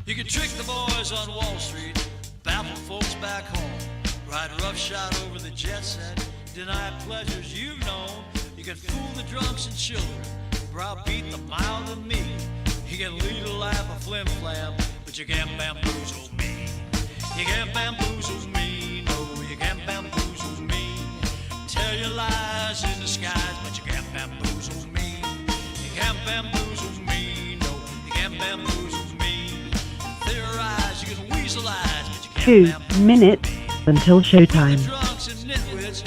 You can trick the boys on Wall Street, baffle folks back home, ride roughshod over the jet set, deny pleasures you've known. You can fool the drunks and children, browbeat the mild and meek. You can lead a life of flim-flam, but you can't bamboozle me. You can't bamboozle me, no, you can't bamboozle me. Tell your lies in disguise, but you can't bamboozle me. You can't bamboozle me, no, you can't bamboozle me. Theorize, you can weaselize, but you can't bamboozle 2 minutes until showtime. Drunks and nitwits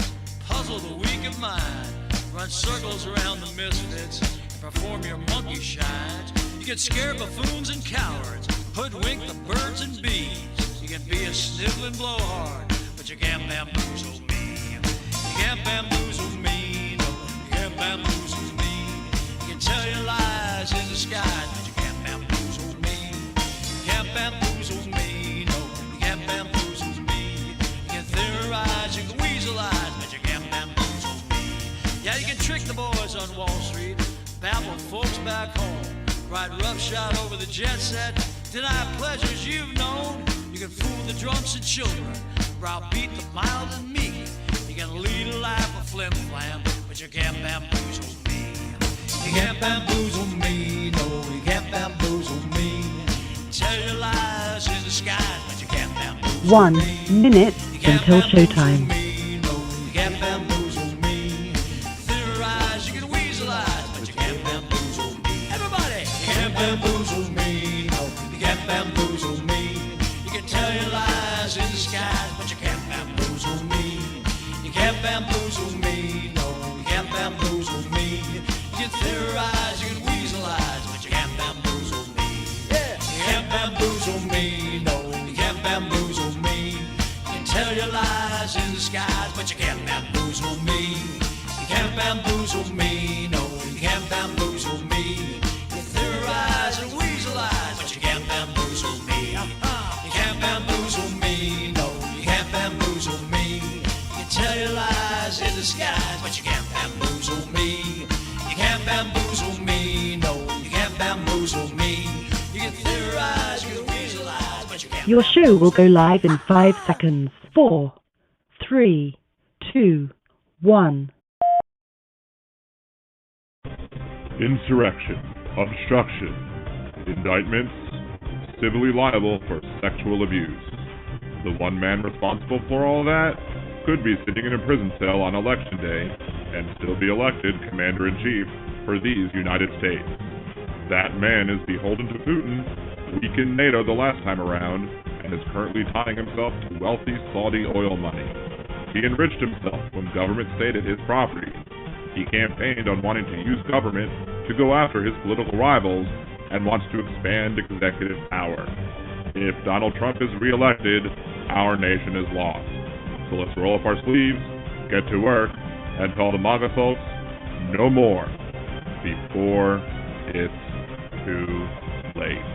puzzle the weak of mind, run circles around the misfits, and perform your monkey shines. You can scare buffoons and cowards, hoodwink the birds and bees. You can be a sniveling blowhard, but you can't bamboozle me. You can't bamboozle me, no, you can't bamboozle me. You can tell your lies in disguise, but you can't bamboozle me. You can't bamboozle me, no, you can't bamboozle me. You can theorize, you can weaselize, but you can't bamboozle me. Yeah, you can trick the boys on Wall Street, baffle folks back home, ride roughshod over the jet set, deny pleasures you've known. You can fool the drunks and children, browbeat the mild and meek. You can lead a life of flim-flam, but you can't bamboozle me. You can't bamboozle me, no, you can't bamboozle me. Tell your lies in disguise, but you can't bamboozle 1 me. minute You can't until bamboozle showtime. me, no, you can't bamboozle me. Theorize, you can weaselize, but you can't bamboozle me. Everybody! You can't bamboozle me, no, you can't bamboozle me. You can tell your lies in disguise, but you can't bamboozle me. You can't bamboozle me, no, you can't bamboozle me. You can theorize, you can weaselize, but you can't bamboozle me. Yeah, you can't bamboozle me, no, you can't bamboozle me. You can tell your lies in disguise, but you can't bamboozle me. You can't bamboozle me, no, you can't bamboozle me. You theorize and weaselize, but you can't bamboozle me. You can't bamboozle me, no, you can't bamboozle me. You can tell your lies in disguise, but you can't bamboozle me. You can't bamboozle me, no, you can't bamboozle me. You can theorize, you can weaselize, but you can't. Your show will go live in 5 seconds. 4, 3, 2, 1. Insurrection, obstruction, indictments, civilly liable for sexual abuse. The one man responsible for all that could be sitting in a prison cell on election day and still be elected commander-in-chief for these United States. That man is beholden to Putin, weakened NATO the last time around, and is currently tying himself to wealthy Saudi oil money. He enriched himself when government stayed at his property. He campaigned on wanting to use government to go after his political rivals and wants to expand executive power. If Donald Trump is reelected, our nation is lost. So let's roll up our sleeves, get to work, and tell the MAGA folks no more before it's too late.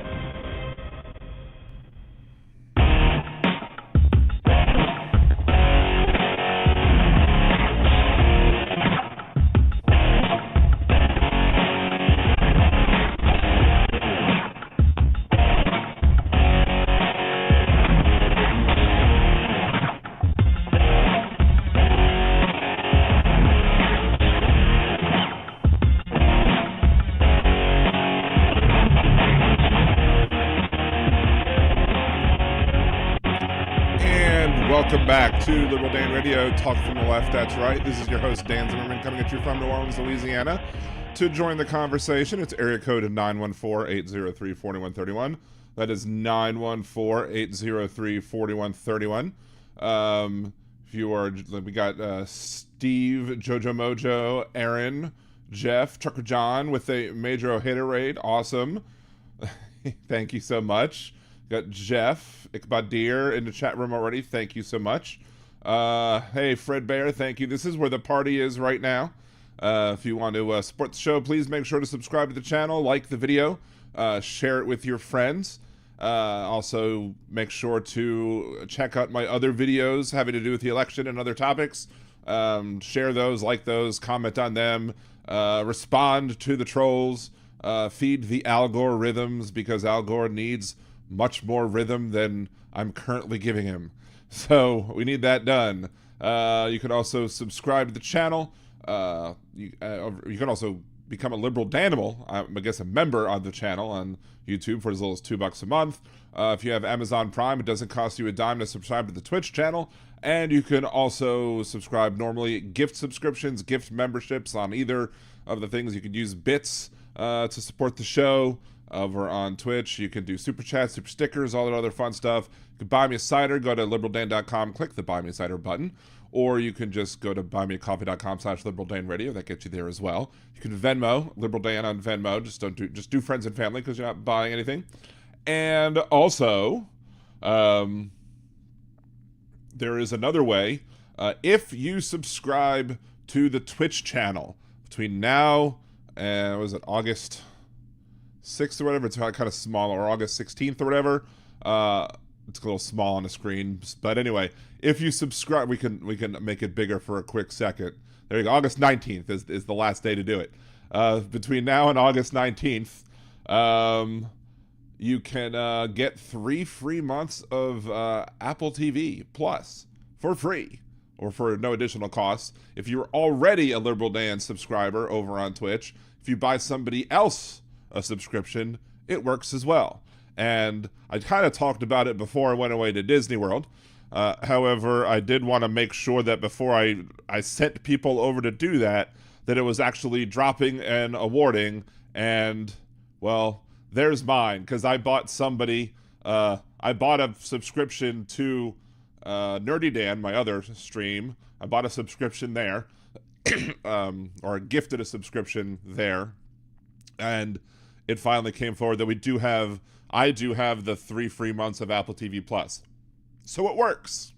Welcome back to Liberal Dan Radio, Talk from the Left, that's right. This is your host, Dan Zimmerman, coming at you from New Orleans, Louisiana. To join the conversation, it's area code 914-803-4131. That is 914-803-4131. If you are, we got Steve, Jojo Mojo, Aaron, Jeff, Trucker John with a Major Haterade. Awesome. Thank you so much. Got Jeff Ikbadir in the chat room already. Thank you so much. Hey, Fred Bear, thank you. This is where the party is right now. If you want to support the show, please make sure to subscribe to the channel, like the video, share it with your friends. Also, make sure to check out my other videos having to do with the election and other topics. Share those, like those, comment on them, respond to the trolls, feed the algorithms, because Al Gore needs much more rhythm than I'm currently giving him. So we need that done. You can also subscribe to the channel. You can also become a liberal Danimal, I guess a member on the channel on YouTube for as little as $2 a month. If you have Amazon Prime, it doesn't cost you a dime to subscribe to the Twitch channel. And you can also subscribe normally, gift subscriptions, gift memberships on either of the things. You can use bits to support the show over on Twitch. You can do super chats, super stickers, all that other fun stuff. You can buy me a cider. Go to liberaldan.com, click the buy me a cider button. Or you can just go to buymeacoffee.com/liberaldanradio. That gets you there as well. You can Venmo, Liberal Dan on Venmo. Just do friends and family because you're not buying anything. And also, there is another way. If you subscribe to the Twitch channel between now and, was it August 6th or whatever? It's kind of small, or August 16th or whatever. It's a little small on the screen. But anyway, if you subscribe, we can make it bigger for a quick second. There you go. August 19th is the last day to do it. Between now and August 19th, you can get 3 free months of Apple TV Plus for free or for no additional cost. If you're already a Liberal Dan subscriber over on Twitch, if you buy somebody else a subscription, it works as well. And I kind of talked about it before I went away to Disney World. However, I did want to make sure that before I sent people over to do that it was actually dropping and awarding. And, well, there's mine, because I bought I bought a subscription to Nerdy Dan, my other stream. I bought a subscription there, or gifted a subscription there. And it finally came forward that I do have the 3 free months of Apple TV Plus. So it works.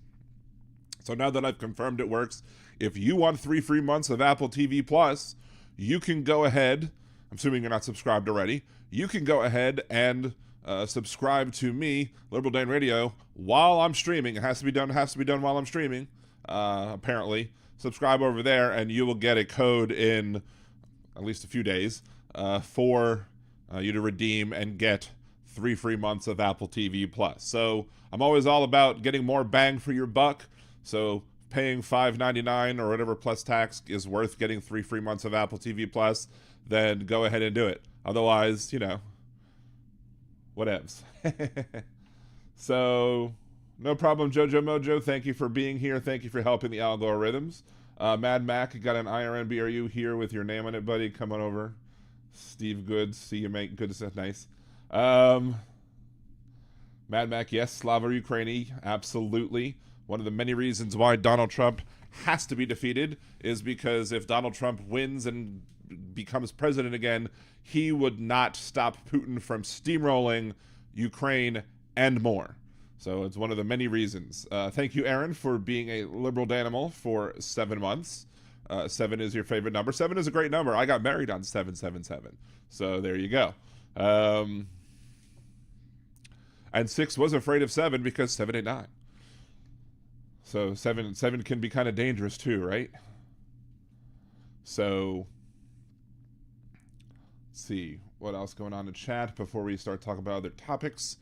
So now that I've confirmed it works, if you want 3 free months of Apple TV Plus, you can go ahead, I'm assuming you're not subscribed already, you can go ahead and subscribe to me, Liberal Dan Radio, while I'm streaming. It has to be done while I'm streaming, apparently. Subscribe over there, and you will get a code in at least a few days for you to redeem and get 3 free months of Apple TV Plus. So I'm always all about getting more bang for your buck. So paying $5.99 or whatever plus tax is worth getting 3 free months of Apple TV Plus, then go ahead and do it. Otherwise, whatevs. So no problem, Jojo Mojo. Thank you for being here. Thank you for helping the algorithms. Mad Mac, you got an IRNBRU here with your name on it, buddy. Come on over. Steve Goods, see you, mate. Good stuff. Nice. Mad Mac, yes, Slava Ukraini, absolutely. One of the many reasons why Donald Trump has to be defeated is because if Donald Trump wins and becomes president again, he would not stop Putin from steamrolling Ukraine and more. So it's one of the many reasons. Thank you, Aaron, for being a Liberal Danimal for 7 months. 7 is your favorite number. 7 is a great number. I got married on 777. So there you go. And 6 was afraid of 7 because 7 ain't 9. So 7 can be kind of dangerous too, right? So let's see what else going on in chat before we start talking about other topics.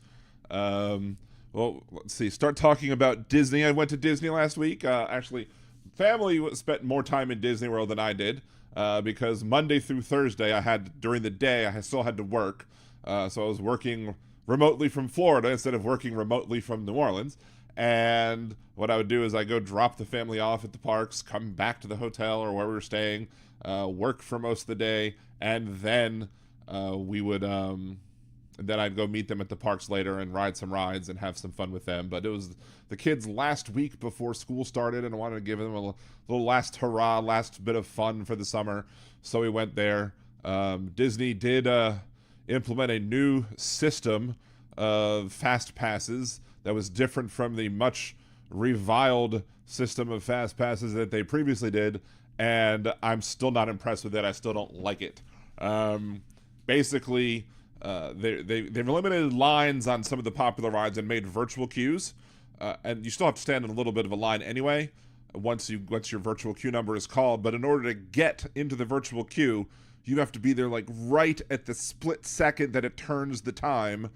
Well, let's see. Start talking about Disney. I went to Disney last week. Actually, family spent more time in Disney World than I did because Monday through Thursday, during the day, I still had to work. So I was working remotely from Florida instead of working remotely from New Orleans. And what I would do is I go drop the family off at the parks, come back to the hotel or where we were staying, work for most of the day, and then then I'd go meet them at the parks later and ride some rides and have some fun with them. But it was the kids' last week before school started, and I wanted to give them a little last hurrah, last bit of fun for the summer. So we went there. Disney did implement a new system of fast passes that was different from the much reviled system of fast passes that they previously did, and I'm still not impressed with it. I still don't like it. Basically, they've eliminated lines on some of the popular rides and made virtual queues, and you still have to stand in a little bit of a line anyway once your virtual queue number is called. But in order to get into the virtual queue, you have to be there like right at the split second that it turns the time.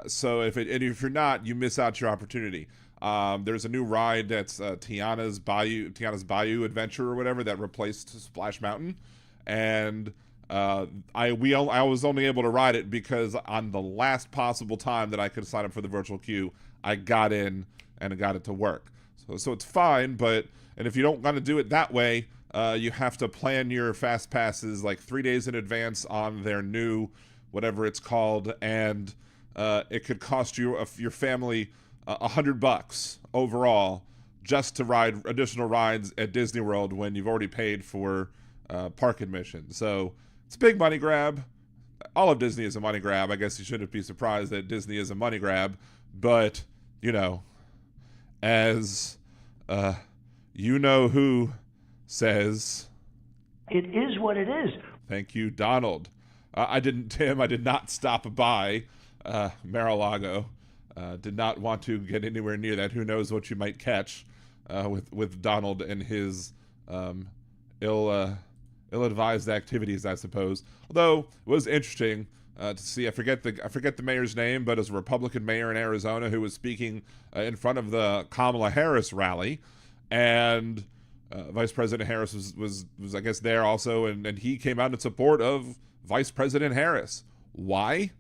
So if you're not, you miss out your opportunity. There's a new ride that's Tiana's Bayou Adventure or whatever that replaced Splash Mountain, and I was only able to ride it because on the last possible time that I could sign up for the virtual queue, I got in and I got it to work. So it's fine, and if you don't want to do it that way, you have to plan your fast passes like 3 days in advance on their new whatever it's called, and it could cost you your family $100 overall just to ride additional rides at Disney World when you've already paid for park admission. So it's a big money grab. All of Disney is a money grab. I guess you shouldn't be surprised that Disney is a money grab, but as you know who says, it is what it is. Thank you, Donald. I did not stop by Mar-a-Lago. Did not want to get anywhere near that. Who knows what you might catch with Donald and his ill-advised activities, I suppose. Although it was interesting to see. I forget the mayor's name, but it was a Republican mayor in Arizona who was speaking in front of the Kamala Harris rally, and Vice President Harris was I guess there also, and he came out in support of Vice President Harris. Why?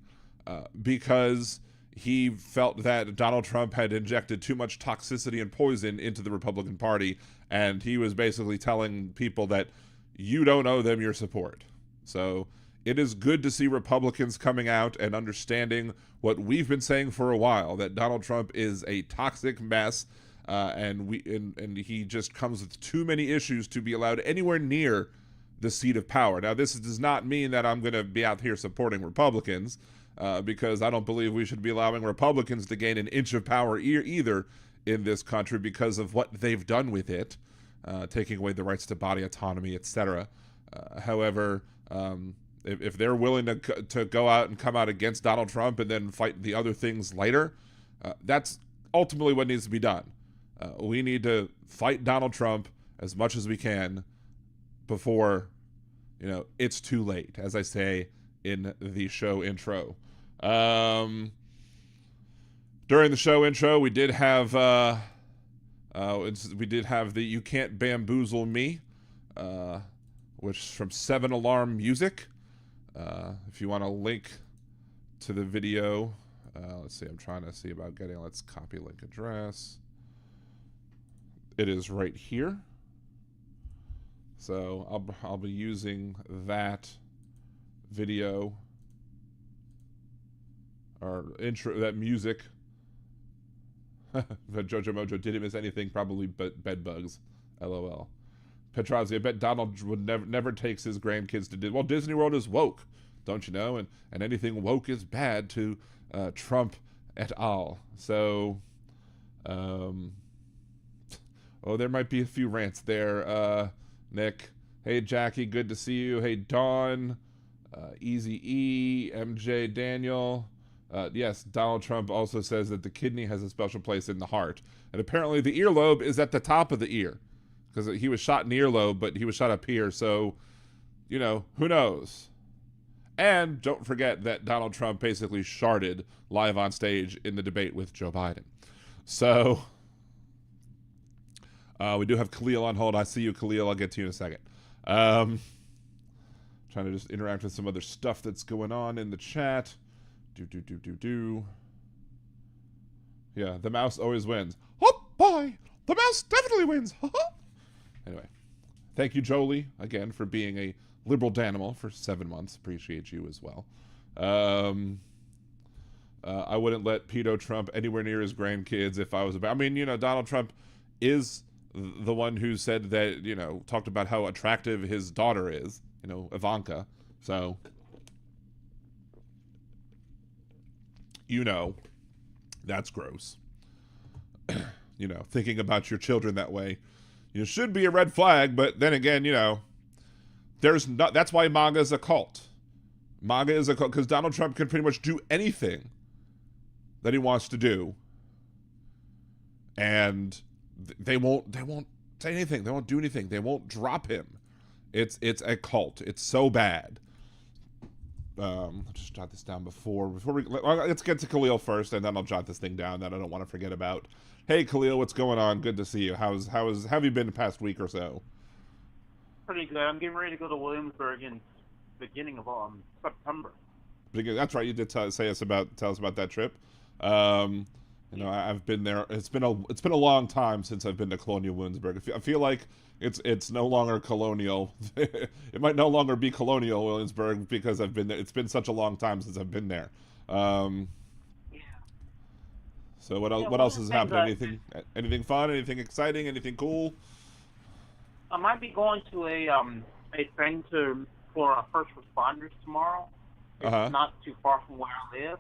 Because he felt that Donald Trump had injected too much toxicity and poison into the Republican Party, and he was basically telling people that you don't owe them your support. So it is good to see Republicans coming out and understanding what we've been saying for a while, that Donald Trump is a toxic mess, and he just comes with too many issues to be allowed anywhere near the seat of power. Now, this does not mean that I'm going to be out here supporting Republicans, because I don't believe we should be allowing Republicans to gain an inch of power either in this country because of what they've done with it, taking away the rights to body autonomy, etc. However, if they're willing to go out and come out against Donald Trump and then fight the other things later, that's ultimately what needs to be done. We need to fight Donald Trump as much as we can before, it's too late, as I say in the show intro. During the show intro, we did have the "You Can't Bamboozle Me," which is from 7 Alarm Music. If you want a link to the video, let's see. I'm trying to see about getting. Let's copy link address. It is right here. So I'll be using that video or intro, that music. But Jojo Mojo didn't miss anything, probably but bed bugs. LOL. Petrazi, I bet Donald would never takes his grandkids to Disney. Well, Disney World is woke, don't you know? And anything woke is bad to Trump et al. So, there might be a few rants there. Nick, hey Jackie, good to see you. Hey Dawn, Easy E, MJ, Daniel. Yes, Donald Trump also says that the kidney has a special place in the heart, and apparently the earlobe is at the top of the ear, because he was shot in the earlobe, but he was shot up here. So, who knows? And don't forget that Donald Trump basically sharded live on stage in the debate with Joe Biden. So. We do have Khalil on hold. I see you, Khalil. I'll get to you in a second. Trying to just interact with some other stuff that's going on in the chat. Yeah, the mouse always wins. Oh boy, the mouse definitely wins. Anyway, thank you, Jolie, again for being a liberal danimal for 7 months. Appreciate you as well. I wouldn't let pedo Trump anywhere near his grandkids if I was about. Donald Trump is the one who said that, talked about how attractive his daughter is, Ivanka. So, that's gross. Thinking about your children that way, should be a red flag. But then again, that's why MAGA is a cult. MAGA is a cult because Donald Trump can pretty much do anything that he wants to do. And they won't say anything. They won't do anything. They won't drop him. It's a cult. It's so bad. Let's just jot this down before we let's get to Khalil first, and then I'll jot this thing down that I don't want to forget about. Hey Khalil, what's going on? Good to see you. How have you been the past week or so? Pretty good. I'm getting ready to go to Williamsburg in beginning of September. That's right. You did tell us about that trip. I've been there. It's been a long time since I've been to Colonial Williamsburg. I feel like it's no longer colonial. It might no longer be Colonial Williamsburg because I've been there. It's been such a long time since I've been there. Yeah. So what else? Yeah, What else has happened? that- Anything fun? Anything exciting? Anything cool? I might be going to a thing for first responders tomorrow. It's Uh-huh. not too far from where I live.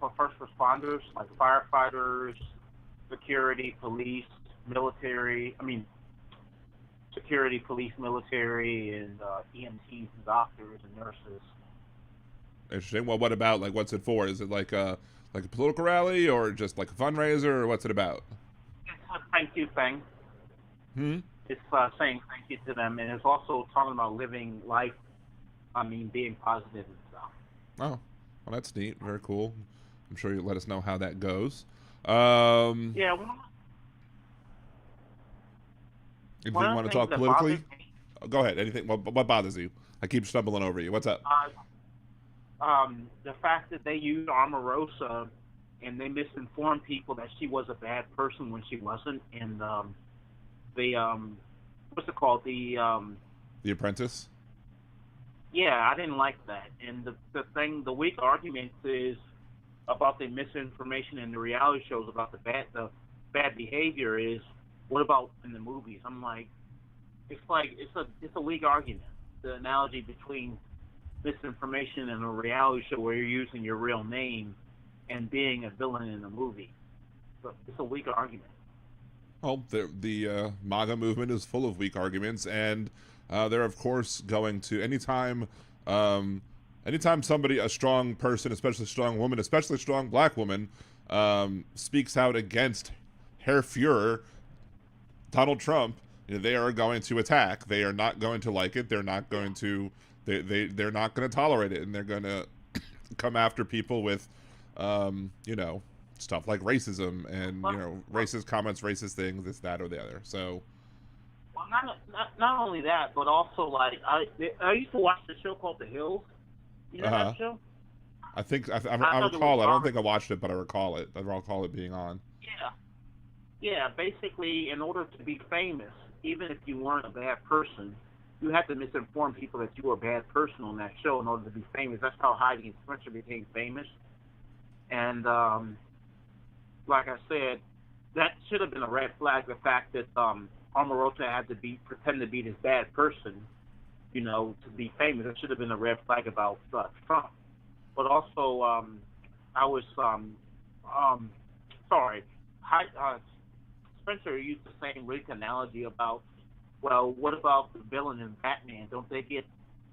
For first responders, like firefighters, security, police, military. Security, police, military, and EMTs and doctors and nurses. Interesting. Well, what about, like, what's it for? Is it like a political rally or just like a fundraiser, or what's it about? It's a thank you thing. Hmm. It's saying thank you to them, and it's also talking about living life. Being positive and stuff. Oh, well, that's neat. Very cool. I'm sure you'll let us know how that goes. Yeah. Anything you One of want the to talk things that politically? bothers me, Go ahead. Anything? What bothers you? I keep stumbling over you. What's up? the fact that they used Omarosa and they misinformed people that she was a bad person when she wasn't, and what's it called? The Apprentice. Yeah, I didn't like that. And the weak argument is about the misinformation in the reality shows about the bad behavior is, what about in the movies? I'm like, it's a weak argument. The analogy between misinformation in a reality show where you're using your real name and being a villain in a movie. But it's a weak argument. Well, the MAGA movement is full of weak arguments, and they're of course going to anytime somebody, a strong person, especially a strong woman, especially a strong black woman, speaks out against Herr Fuhrer, Donald Trump, they are going to attack. They are not going to like it. They're not going to. They're not going to tolerate it, and they're going to come after people with, stuff like racism and racist comments, racist things, this, that, or the other. So. Well, not only that, but also like I used to watch the show called The Hills. You know that show? I think I thought recall it. I don't think I watched it, but I recall it. I recall it being on. Yeah. Basically, in order to be famous, even if you weren't a bad person, you had to misinform people that you were a bad person on that show in order to be famous. That's how Heidi and Spencer became famous. And like I said, that should have been a red flag. The fact that Omarosa had to pretend to be this bad person, to be famous. That should have been a red flag about Trump. But also, I was sorry. Spencer used the same weak analogy about, well, what about the villain in Batman? Don't they get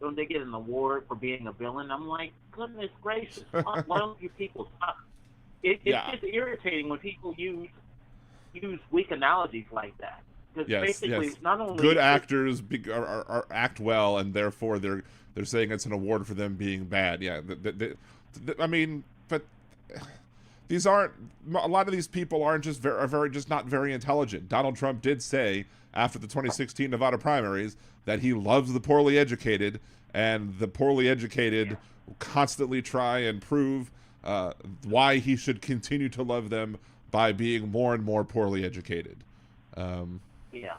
an award for being a villain? I'm like, goodness gracious, why don't you people stop? It's just irritating when people use weak analogies like that. Yes. Not only good actors are act well, and therefore they're saying it's an award for them being bad. Yeah, but these aren't. A lot of these people aren't just just not very intelligent. Donald Trump did say after the 2016 Nevada primaries that he loves the poorly educated, and the poorly educated constantly try and prove why he should continue to love them by being more and more poorly educated. Yeah.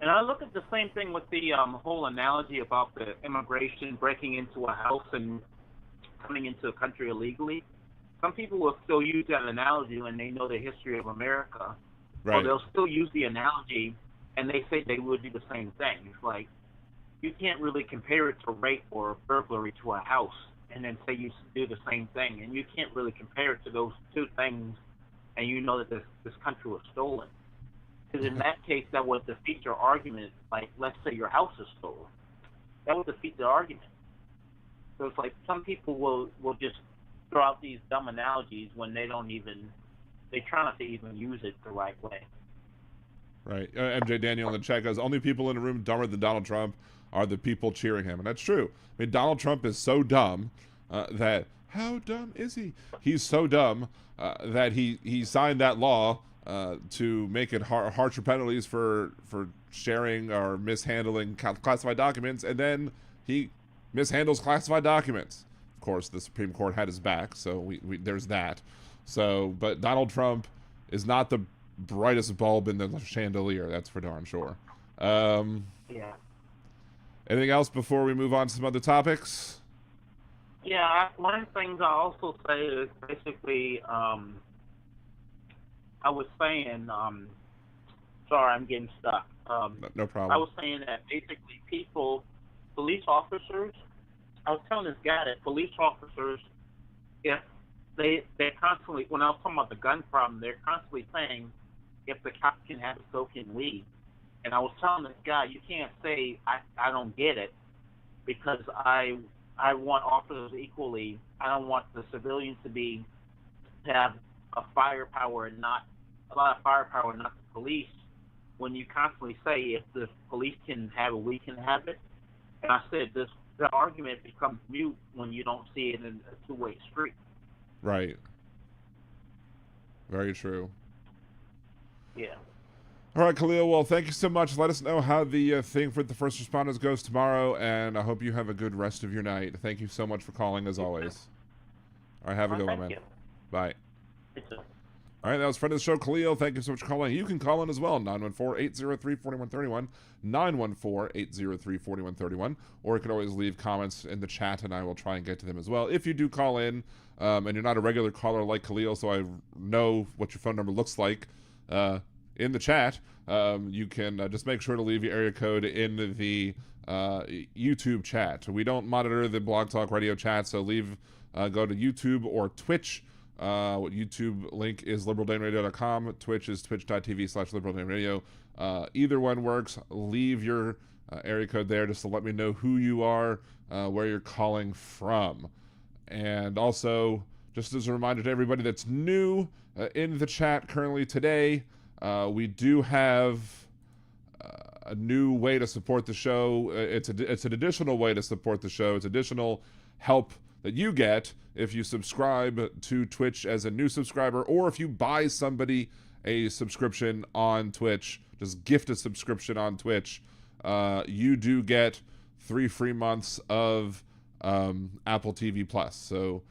And I look at the same thing with the whole analogy about the immigration breaking into a house and coming into a country illegally. Some people will still use that analogy when they know the history of America. Right. Or they'll still use the analogy, and they say they would do the same thing. It's like, you can't really compare it to rape or burglary to a house and then say you do the same thing. And you can't really compare it to those two things, and you know that this country was stolen. Because in that case, that would defeat your argument. Like, let's say your house is stolen. That would defeat the argument. So it's like some people will just throw out these dumb analogies when they try not to even use it the right way. Right. MJ Daniel in the chat goes, only people in the room dumber than Donald Trump are the people cheering him. And that's true. I mean, Donald Trump is so dumb that, how dumb is he? He's so dumb that he signed that law to make it harsher penalties for sharing or mishandling classified documents, and then he mishandles classified documents. Of course, the Supreme Court had his back, so we there's that. So, but Donald Trump is not the brightest bulb in the chandelier, that's for darn sure. Yeah. Anything else before we move on to some other topics? Yeah, one of the things I also say is basically, I was saying, sorry, I'm getting stuck. No problem. I was saying that basically police officers, I was telling this guy that police officers, if they're constantly, when I was talking about the gun problem, they're constantly saying, if the cop can have it, so can we. And I was telling this guy, you can't say, I don't get it, because I want officers equally. I don't want the civilians to have a firepower and not a lot of firepower, not the police. When you constantly say, if the police can have it, we can have it. And I said, the argument becomes mute when you don't see it in a two-way street. Right. Very true. Yeah. All right, Khalil. Well, thank you so much. Let us know how the thing for the first responders goes tomorrow, and I hope you have a good rest of your night. Thank you so much for calling, as always. All right, have a good one, man. Thank you. Bye. You too. All right, that was friend of the show, Khalil. Thank you so much for calling. You can call in as well, 914-803-4131, 914-803-4131, or you can always leave comments in the chat, and I will try and get to them as well. If you do call in, and you're not a regular caller like Khalil, so I know what your phone number looks like, in the chat, you can just make sure to leave your area code in the YouTube chat. We don't monitor the Blog Talk Radio chat, so go to YouTube or Twitch. YouTube link is liberaldaneradio.com. Twitch is twitch.tv/liberaldaneradio. Either one works. Leave your area code there just to let me know who you are, where you're calling from. And also, just as a reminder to everybody that's new in the chat currently today, we do have a new way to support the show. It's an additional way to support the show. It's additional help that you get if you subscribe to Twitch as a new subscriber, or if you buy somebody a subscription on Twitch, just gift a subscription on Twitch, you do get 3 free months of Apple TV Plus. So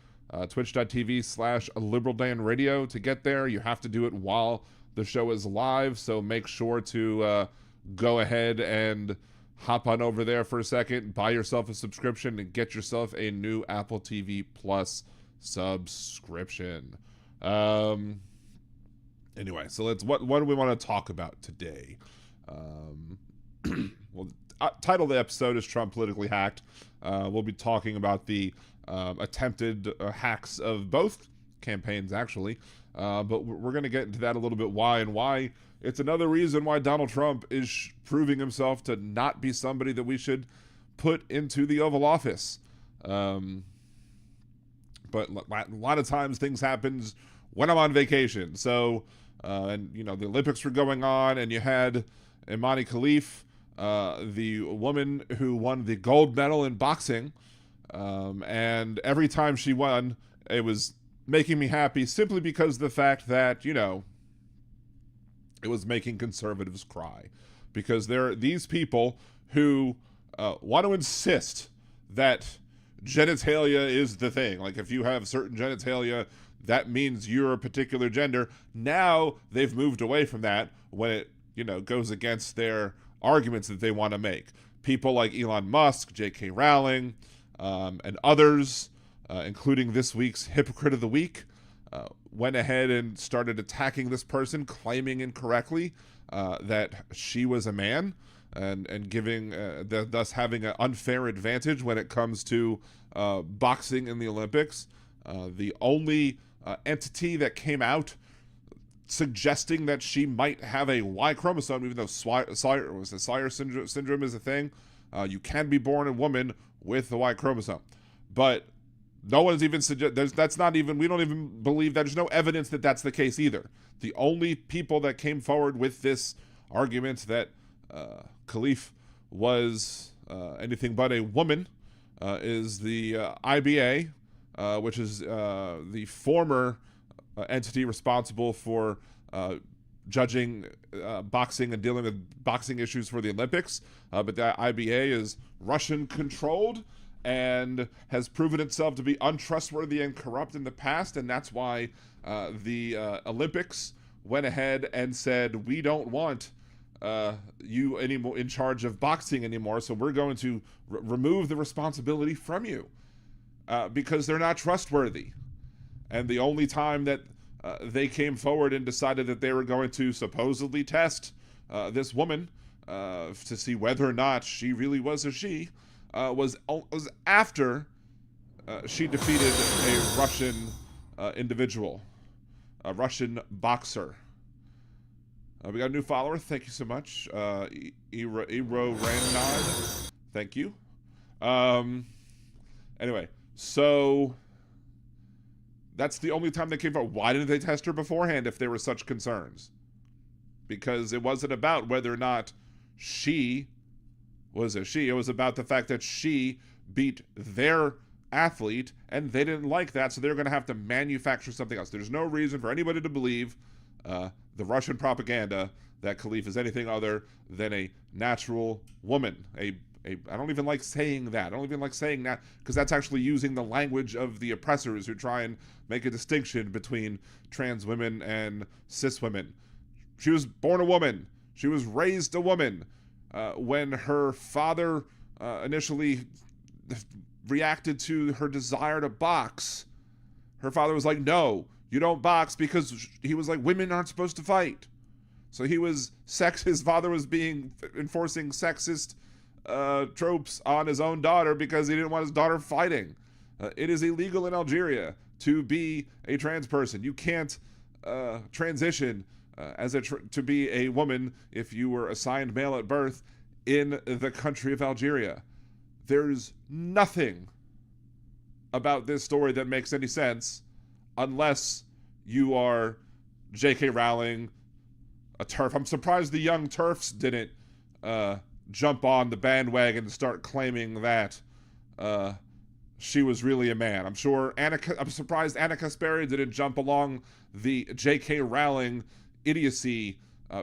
twitch.tv/liberaldanradio to get there. You have to do it while the show is live, so make sure to go ahead and hop on over there for a second, buy yourself a subscription, and get yourself a new Apple TV Plus subscription. Anyway, so what do we want to talk about today? Well, title of the episode is Trump Politically Hacked. We'll be talking about the attempted hacks of both campaigns, actually. But we're going to get into that a little bit, why it's another reason why Donald Trump is proving himself to not be somebody that we should put into the Oval Office. But a lot of times things happen when I'm on vacation. So, and the Olympics were going on, and you had Imani Khalif, the woman who won the gold medal in boxing. And every time she won, it was making me happy simply because of the fact that, it was making conservatives cry. Because there are these people who want to insist that genitalia is the thing. Like, if you have certain genitalia, that means you're a particular gender. Now they've moved away from that when it, goes against their arguments that they want to make. People like Elon Musk, J.K. Rowling, and others, including this week's Hypocrite of the Week, went ahead and started attacking this person, claiming incorrectly that she was a man, and giving thus having an unfair advantage when it comes to boxing in the Olympics. The only entity that came out suggesting that she might have a Y chromosome, even though Swire syndrome is a thing. You can be born a woman with the Y chromosome, but no one's even we don't even believe that. There's no evidence that that's the case either. The only people that came forward with this argument that Khalif was anything but a woman is the IBA, which is the former entity responsible for judging boxing and dealing with boxing issues for the Olympics. But the IBA is Russian-controlled and has proven itself to be untrustworthy and corrupt in the past, and that's why the Olympics went ahead and said, we don't want you anymore in charge of boxing anymore, so we're going to remove the responsibility from you because they're not trustworthy. And the only time that they came forward and decided that they were going to supposedly test this woman to see whether or not she really was a she was after she defeated a Russian individual, a Russian boxer. We got a new follower. Thank you so much. Ero Randnod. Thank you. Anyway, so that's the only time they came forward. Why didn't they test her beforehand if there were such concerns? Because it wasn't about whether or not she was a she. It was about the fact that she beat their athlete, and they didn't like that, so they're going to have to manufacture something else. There's no reason for anybody to believe the Russian propaganda that Khalif is anything other than a natural woman. I don't even like saying that. I don't even like saying that because that's actually using the language of the oppressors who try and make a distinction between trans women and cis women. She was born a woman. She was raised a woman. When her father initially reacted to her desire to box, her father was like, no, you don't box, because he was like, women aren't supposed to fight. So his father was enforcing sexist tropes on his own daughter because he didn't want his daughter fighting. It is illegal in Algeria to be a trans person. You can't transition to be a woman if you were assigned male at birth in the country of Algeria. There's nothing about this story that makes any sense unless you are J.K. Rowling, a TERF. I'm surprised the young TERFs didn't jump on the bandwagon and start claiming that she was really a man. I'm surprised Anna Kasperi didn't jump along the J.K. Rowling idiocy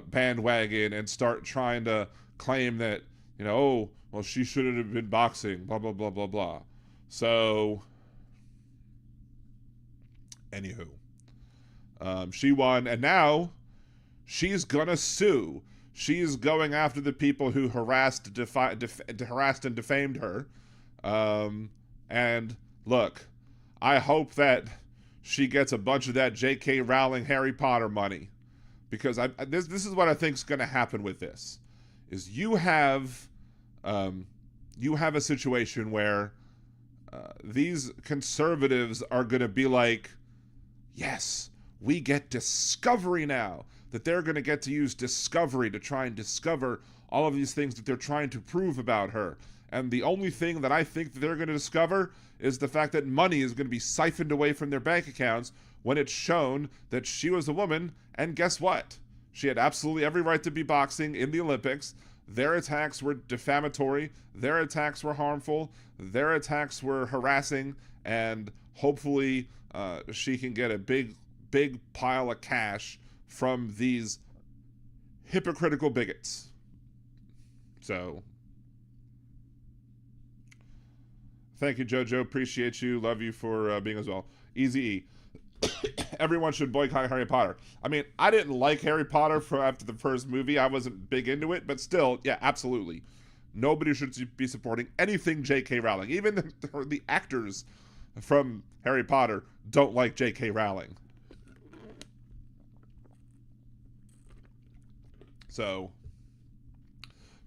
bandwagon and start trying to claim that, oh, well, she shouldn't have been boxing, blah, blah, blah, blah, blah. So, anywho, she won, and now she's gonna sue. She's going after the people who harassed and defamed her. And look, I hope that she gets a bunch of that J.K. Rowling Harry Potter money, because this is what I think is going to happen with this. Is you have a situation where these conservatives are going to be like, yes, we get Discovery now. That they're going to get to use Discovery to try and discover all of these things that they're trying to prove about her. And the only thing that I think that they're going to discover is the fact that money is going to be siphoned away from their bank accounts when it's shown that she was a woman. And guess what? She had absolutely every right to be boxing in the Olympics. Their attacks were defamatory. Their attacks were harmful. Their attacks were harassing. And hopefully she can get a big pile of cash from these hypocritical bigots. So, thank you, JoJo. Appreciate you. Love you for being as well. Easy E. Everyone should boycott Harry Potter. I mean, I didn't like Harry Potter after the first movie. I wasn't big into it, but still, yeah, absolutely. Nobody should be supporting anything J.K. Rowling. Even the actors from Harry Potter don't like J.K. Rowling. So,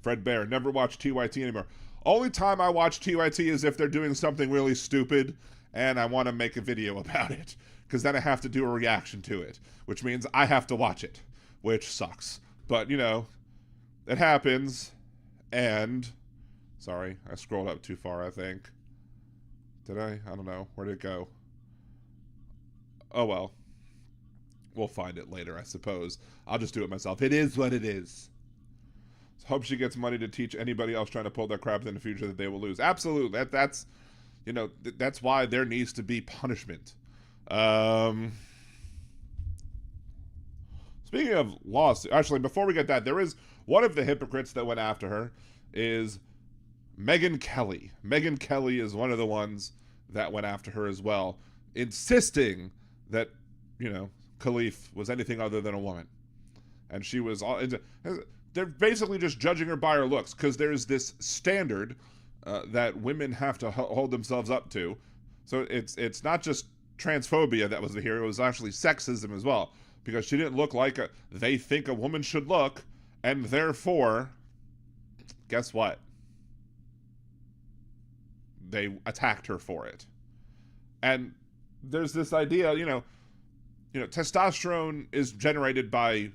Fred Bear, never watch TYT anymore. Only time I watch TYT is if they're doing something really stupid and I want to make a video about it. Because then I have to do a reaction to it. Which means I have to watch it. Which sucks. But, it happens. And, sorry, I scrolled up too far, I think. Did I? I don't know. Where did it go? Oh, well. We'll find it later, I suppose. I'll just do it myself. It is what it is. Hope she gets money to teach anybody else trying to pull their crap in the future that they will lose. Absolutely. That's that's why there needs to be punishment. Speaking of lawsuits, actually, before we get that, there is one of the hypocrites that went after her is Megyn Kelly. Megyn Kelly is one of the ones that went after her as well, insisting that, Khalif was anything other than a woman. And she was all... They're basically just judging her by her looks, because there's this standard that women have to hold themselves up to. So it's not just transphobia that was here, it was actually sexism as well, because she didn't look like they think a woman should look, and therefore, guess what? They attacked her for it. And there's this idea, testosterone is generated by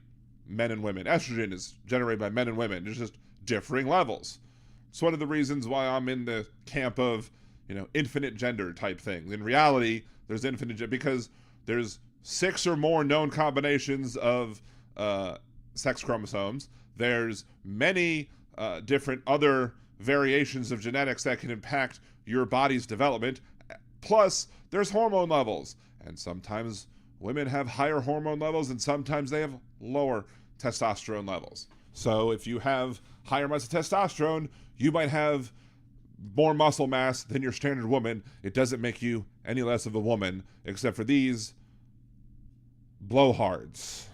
men and women. Estrogen is generated by men and women. There's just differing levels. It's one of the reasons why I'm in the camp of, infinite gender type things. In reality, there's infinite gender because there's 6 or more known combinations of sex chromosomes. There's many different other variations of genetics that can impact your body's development. Plus, there's hormone levels. And sometimes women have higher hormone levels and sometimes they have lower testosterone levels. So if you have higher amounts of testosterone, you might have more muscle mass than your standard woman. It doesn't make you any less of a woman, except for these blowhards.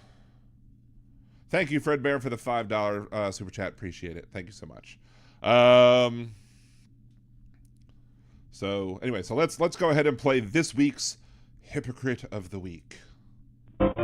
Thank you, Fred Bear, for the $5 super chat. Appreciate it. Thank you so much. So let's go ahead and play this week's Hypocrite of the Week.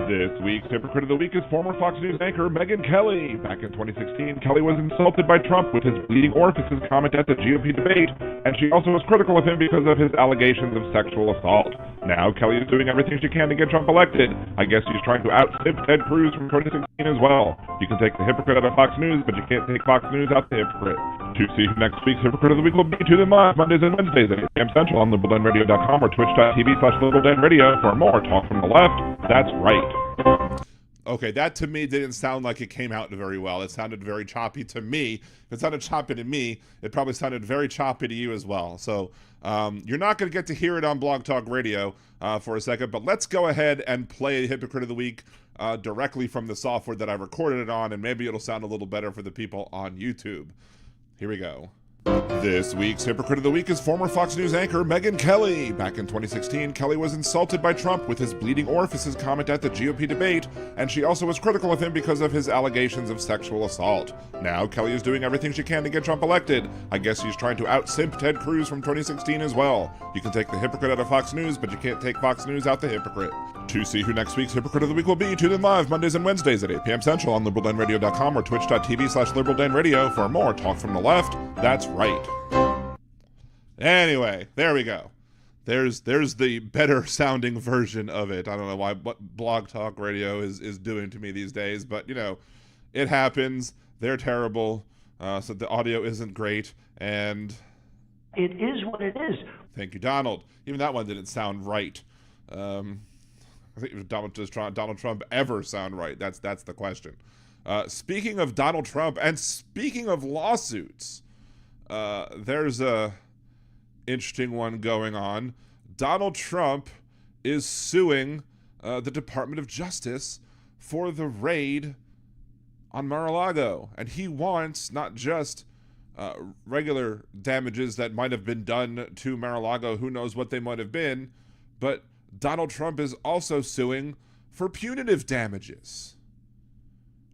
This week's Hypocrite of the Week is former Fox News anchor Megyn Kelly. Back in 2016, Kelly was insulted by Trump with his bleeding orifices comment at the GOP debate, and she also was critical of him because of his allegations of sexual assault. Now, Kelly is doing everything she can to get Trump elected. I guess she's trying to out-snip Ted Cruz from 2016 as well. You can take the hypocrite out of Fox News, but you can't take Fox News out the hypocrite. To see who next week's Hypocrite of the Week will be, tune in live Mondays and Wednesdays at 8 p.m. Central on liberaldanradio.com or twitch.tv/liberaldanradio for more talk from the left. That's right. Okay, that to me didn't sound like it came out very well. It sounded very choppy to me. If it sounded choppy to me, it probably sounded very choppy to you as well. So you're not going to get to hear it on Blog Talk Radio for a second, but let's go ahead and play Hypocrite of the Week directly from the software that I recorded it on, and maybe it'll sound a little better for the people on YouTube. Here we go. This week's Hypocrite of the Week is former Fox News anchor Megyn Kelly. Back in 2016, Kelly was insulted by Trump with his bleeding orifices comment at the GOP debate, and she also was critical of him because of his allegations of sexual assault. Now, Kelly is doing everything she can to get Trump elected. I guess she's trying to out-simp Ted Cruz from 2016 as well. You can take the hypocrite out of Fox News, but you can't take Fox News out the hypocrite. To see who next week's Hypocrite of the Week will be, tune in live Mondays and Wednesdays at 8 p.m. Central on liberaldanradio.com or twitch.tv/liberaldanradio for more talk from the left. That's right. Anyway, there we go. There's the better sounding version of it. I don't know what Blog Talk Radio is doing to me these days, but it happens. They're terrible. So the audio isn't great, and It is what it is. thank you, Donald. Even that one didn't sound right. I think does Donald Trump ever sound right? That's the question. Speaking of Donald Trump and speaking of lawsuits, there's a interesting one going on. Donald Trump is suing the Department of Justice for the raid on Mar-a-Lago, and he wants not just regular damages that might have been done to Mar-a-Lago, who knows what they might have been, but Donald Trump is also suing for punitive damages.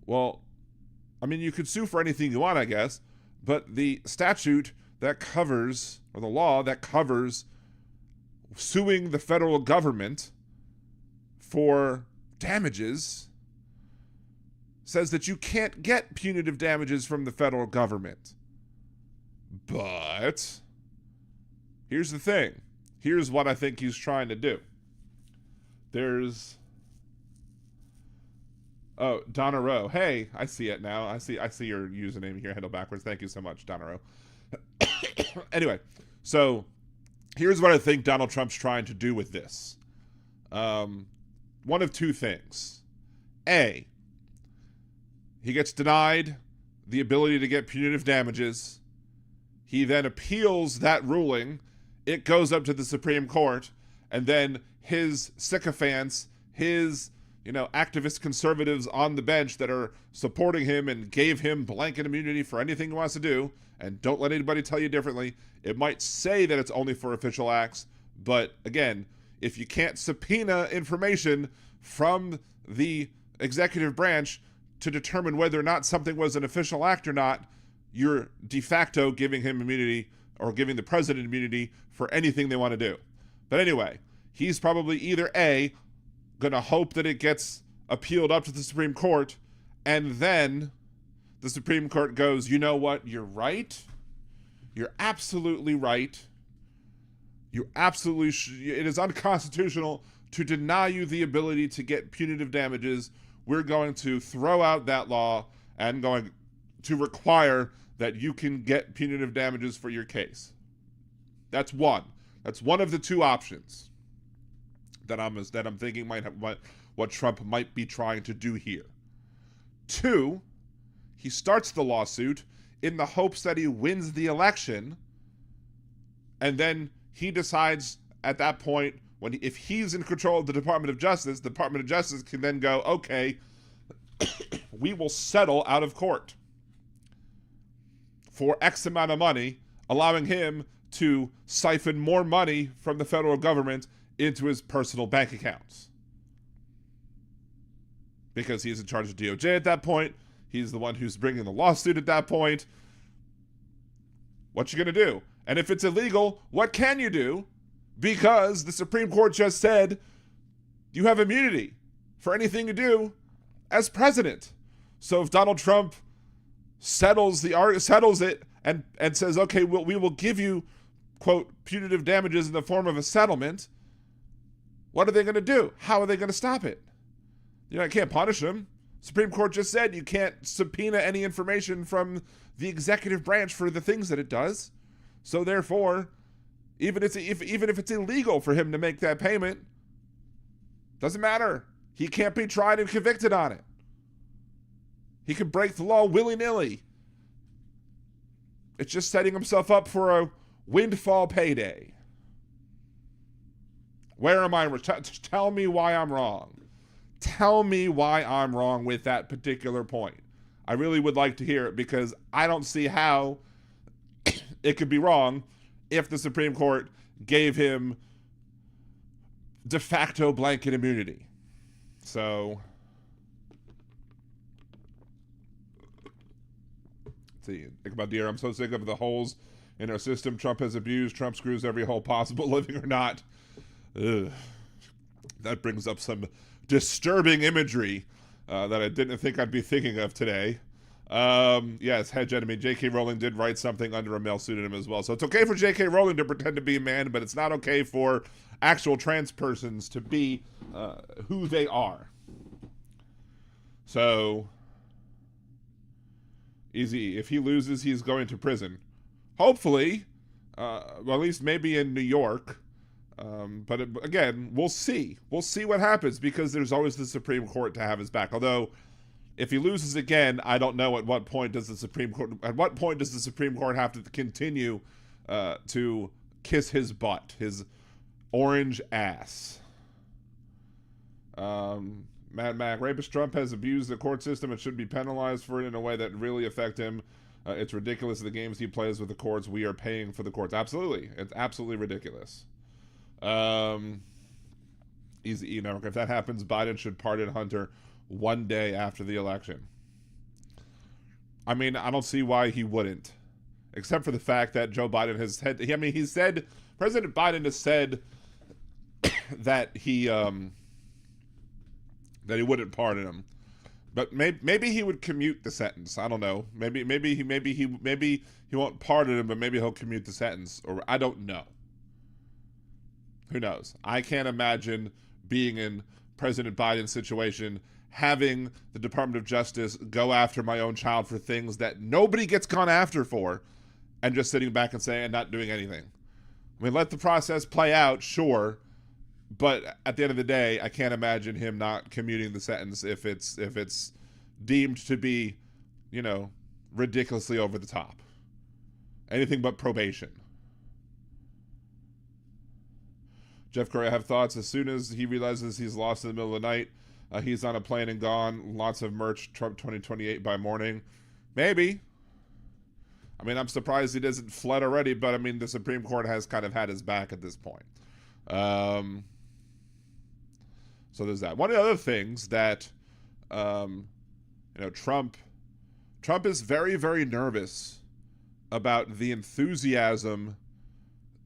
Well, I mean, you could sue for anything you want, I guess, but the statute that covers, or the law that covers suing the federal government for damages says that you can't get punitive damages from the federal government. But here's the thing. Here's what I think he's trying to do. There's Donna Rowe. Hey, I see it now. I see your username here, handle backwards. Thank you so much, Donna Rowe. Anyway, so here's what I think Donald Trump's trying to do with this. One of two things. A, he gets denied the ability to get punitive damages. He then appeals that ruling. It goes up to the Supreme Court, and then his sycophants, his activist conservatives on the bench that are supporting him and gave him blanket immunity for anything he wants to do, and don't let anybody tell you differently. It might say that it's only for official acts, but again, if you can't subpoena information from the executive branch to determine whether or not something was an official act or not, you're de facto giving him immunity, or giving the president immunity for anything they want to do. But anyway, he's probably either A, going to hope that it gets appealed up to the Supreme Court, and then the Supreme Court goes, you know what, you're right. You're absolutely right. It is unconstitutional to deny you the ability to get punitive damages. We're going to throw out that law and going to require that you can get punitive damages for your case. That's one. That's one of the two options that I'm thinking might have what Trump might be trying to do here. Two, he starts the lawsuit in the hopes that he wins the election, and then he decides at that point, if he's in control of the Department of Justice can then go, okay, we will settle out of court for X amount of money, allowing him to siphon more money from the federal government into his personal bank accounts. Because he's in charge of DOJ at that point. He's the one who's bringing the lawsuit at that point. What you gonna do? And if it's illegal, what can you do? Because the Supreme Court just said you have immunity for anything you do as president. So if Donald Trump settles it and says, okay, we will give you, quote, punitive damages in the form of a settlement, what are they going to do? How are they going to stop it? I can't punish them. Supreme Court just said you can't subpoena any information from the executive branch for the things that it does. So therefore, even if it's illegal for him to make that payment, doesn't matter. He can't be tried and convicted on it. He could break the law willy-nilly. It's just setting himself up for a windfall payday. Where am I? Tell me why I'm wrong. Tell me why I'm wrong with that particular point. I really would like to hear it, because I don't see how it could be wrong if the Supreme Court gave him de facto blanket immunity. So, let's see. Ichabod Deer, I'm so sick of the holes in our system Trump has abused. Trump screws every hole possible, living or not. Ugh. That brings up some disturbing imagery that I didn't think I'd be thinking of today. Yes, hedge enemy. J.K. Rowling did write something under a male pseudonym as well. So it's okay for J.K. Rowling to pretend to be a man, but it's not okay for actual trans persons to be who they are. So, easy. If he loses, he's going to prison. Hopefully, well, at least maybe in New York. But again, we'll see. We'll see what happens, because there's always the Supreme Court to have his back. Although, if he loses again, I don't know at what point does the Supreme Court have to continue to kiss his butt, his orange ass. Mad Mac, rapist Trump has abused the court system and should be penalized for it in a way that really affect him. It's ridiculous the games he plays with the courts. We are paying for the courts. Absolutely. It's absolutely ridiculous. Easy E Network. If that happens, Biden should pardon Hunter one day after the election. I mean, I don't see why he wouldn't, except for the fact that Joe Biden has said, President Biden has said that he wouldn't pardon him, but maybe he would commute the sentence. I don't know. Maybe he won't pardon him, but maybe he'll commute the sentence, or I don't know. Who knows? I can't imagine being in President Biden's situation, having the Department of Justice go after my own child for things that nobody gets gone after for, and just sitting back and saying, and not doing anything. I mean, let the process play out, sure, but at the end of the day, I can't imagine him not commuting the sentence if it's deemed to be, ridiculously over the top. Anything but probation. Jeff Curry, I have thoughts. As soon as he realizes he's lost in the middle of the night, he's on a plane and gone. Lots of merch, Trump 2028 by morning. Maybe. I mean, I'm surprised he doesn't fled already, but I mean, the Supreme Court has kind of had his back at this point. So there's that. One of the other things that, Trump is very, very nervous about the enthusiasm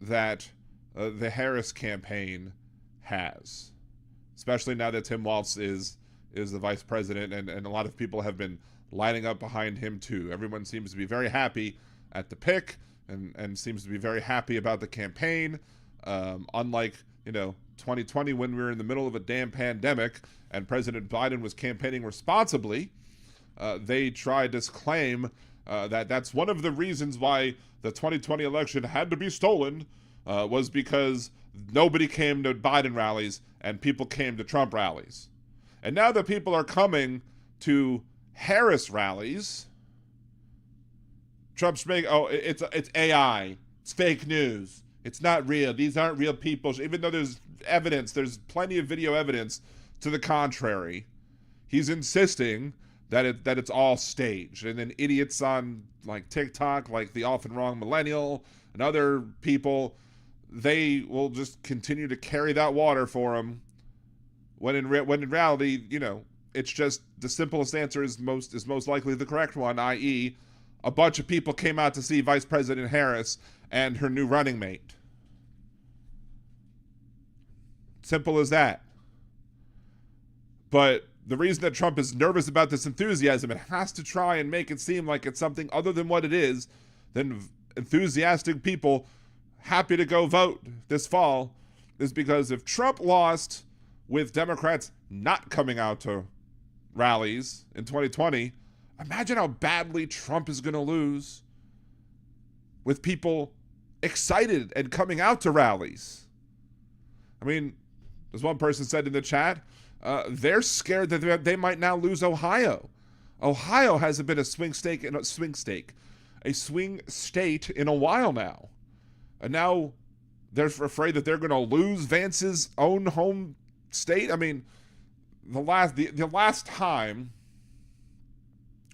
that the Harris campaign has, especially now that Tim Walz is the vice president, and a lot of people have been lining up behind him too. Everyone seems to be very happy at the pick and seems to be very happy about the campaign. Unlike, 2020 when we were in the middle of a damn pandemic and President Biden was campaigning responsibly, they tried to claim that that's one of the reasons why the 2020 election had to be stolen, was because nobody came to Biden rallies and people came to Trump rallies. And now that people are coming to Harris rallies, Trump's making, it's AI, it's fake news, it's not real, these aren't real people. Even though there's evidence, there's plenty of video evidence to the contrary, he's insisting that it's all staged. And then idiots on like TikTok, like the often wrong millennial and other people, they will just continue to carry that water for him. When in reality, it's just the simplest answer is most likely the correct one, i.e., a bunch of people came out to see Vice President Harris and her new running mate. Simple as that. But the reason that Trump is nervous about this enthusiasm, it has to try and make it seem like it's something other than what it is, than enthusiastic people happy to go vote this fall, is because if Trump lost with Democrats not coming out to rallies in 2020, imagine how badly Trump is going to lose with people excited and coming out to rallies. I mean, as one person said in the chat, they're scared that they might now lose Ohio. Ohio hasn't been a swing state in a while now. And now they're afraid that they're going to lose Vance's own home state. I mean, the last time,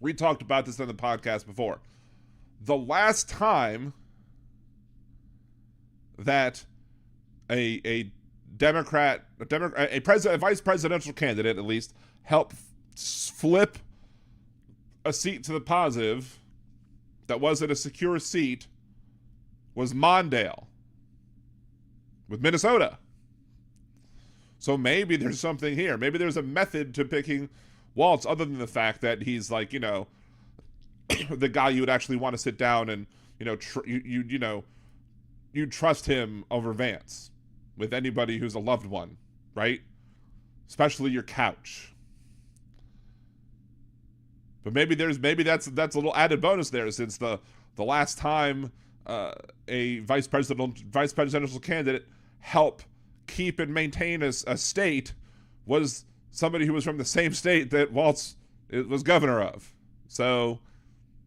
we talked about this on the podcast before, the last time that a vice presidential candidate at least helped flip a seat to the positive that wasn't a secure seat was Mondale with Minnesota. So maybe there's something here. Maybe there's a method to picking Walz other than the fact that he's like, the guy you would actually want to sit down and, you trust him over Vance with anybody who's a loved one, right? Especially your couch. But maybe that's a little added bonus there, since the last time a vice presidential candidate help keep and maintain a state was somebody who was from the same state that Walz was governor of. So,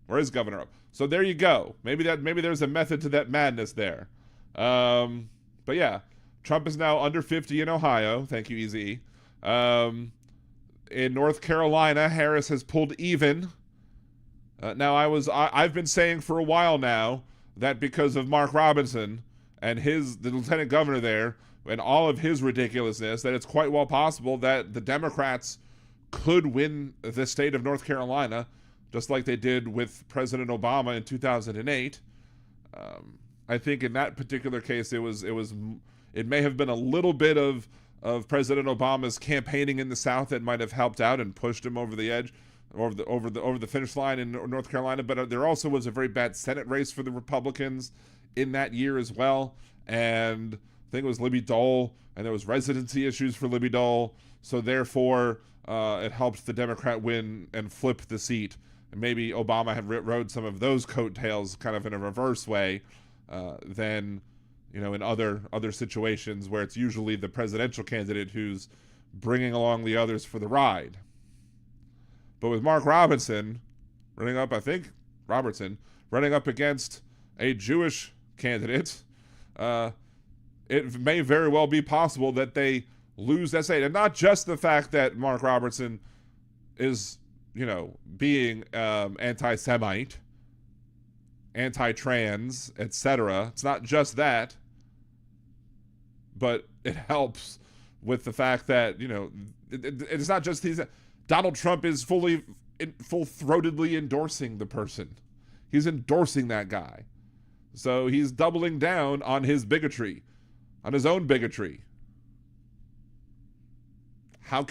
or is governor of. So there you go. Maybe there's a method to that madness there. But yeah, Trump is now under 50 in Ohio. Thank you, Easy. In North Carolina, Harris has pulled even. Now I've been saying for a while now that because of Mark Robinson and the lieutenant governor there and all of his ridiculousness, that it's quite well possible that the Democrats could win the state of North Carolina, just like they did with President Obama in 2008. I think in that particular case, it may have been a little bit of President Obama's campaigning in the South that might have helped out and pushed him over the edge, over the finish line in North Carolina. But there also was a very bad Senate race for the Republicans in that year as well, and I think it was Libby Dole, and there was residency issues for Libby Dole. So therefore, it helped the Democrat win and flip the seat. And maybe Obama had rode some of those coattails kind of in a reverse way than, in other situations where it's usually the presidential candidate who's bringing along the others for the ride. But with Mark Robinson running up, I think, Robertson, running up against a Jewish candidate, it may very well be possible that they lose that state. And not just the fact that Mark Robertson is, being anti-Semite, anti-trans, etc. It's not just that, but it helps with the fact that, it's not just these. Donald Trump is full-throatedly endorsing the person. He's endorsing that guy. So he's doubling down on his bigotry, on his own bigotry. How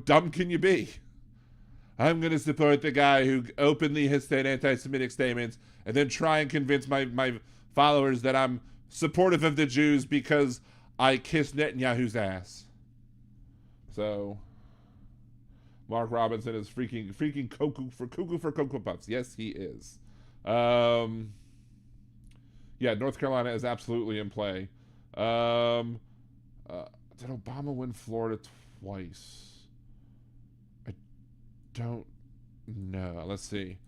dumb can you be? I'm going to support the guy who openly has said anti-Semitic statements and then try and convince my followers that I'm supportive of the Jews because I kissed Netanyahu's ass. So, Mark Robinson is freaking cuckoo for Cocoa Puffs. Yes, he is. Yeah, North Carolina is absolutely in play. Did Obama win Florida twice? I don't know. Let's see.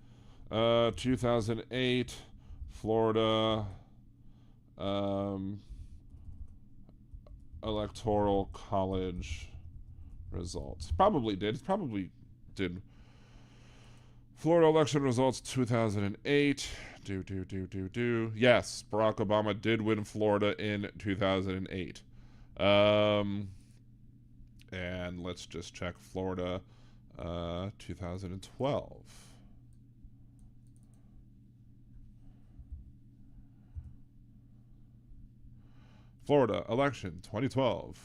2008, Florida Electoral College results. Probably did. Florida election results 2008. Yes, Barack Obama did win Florida in 2008. And let's just check Florida 2012. Florida election 2012.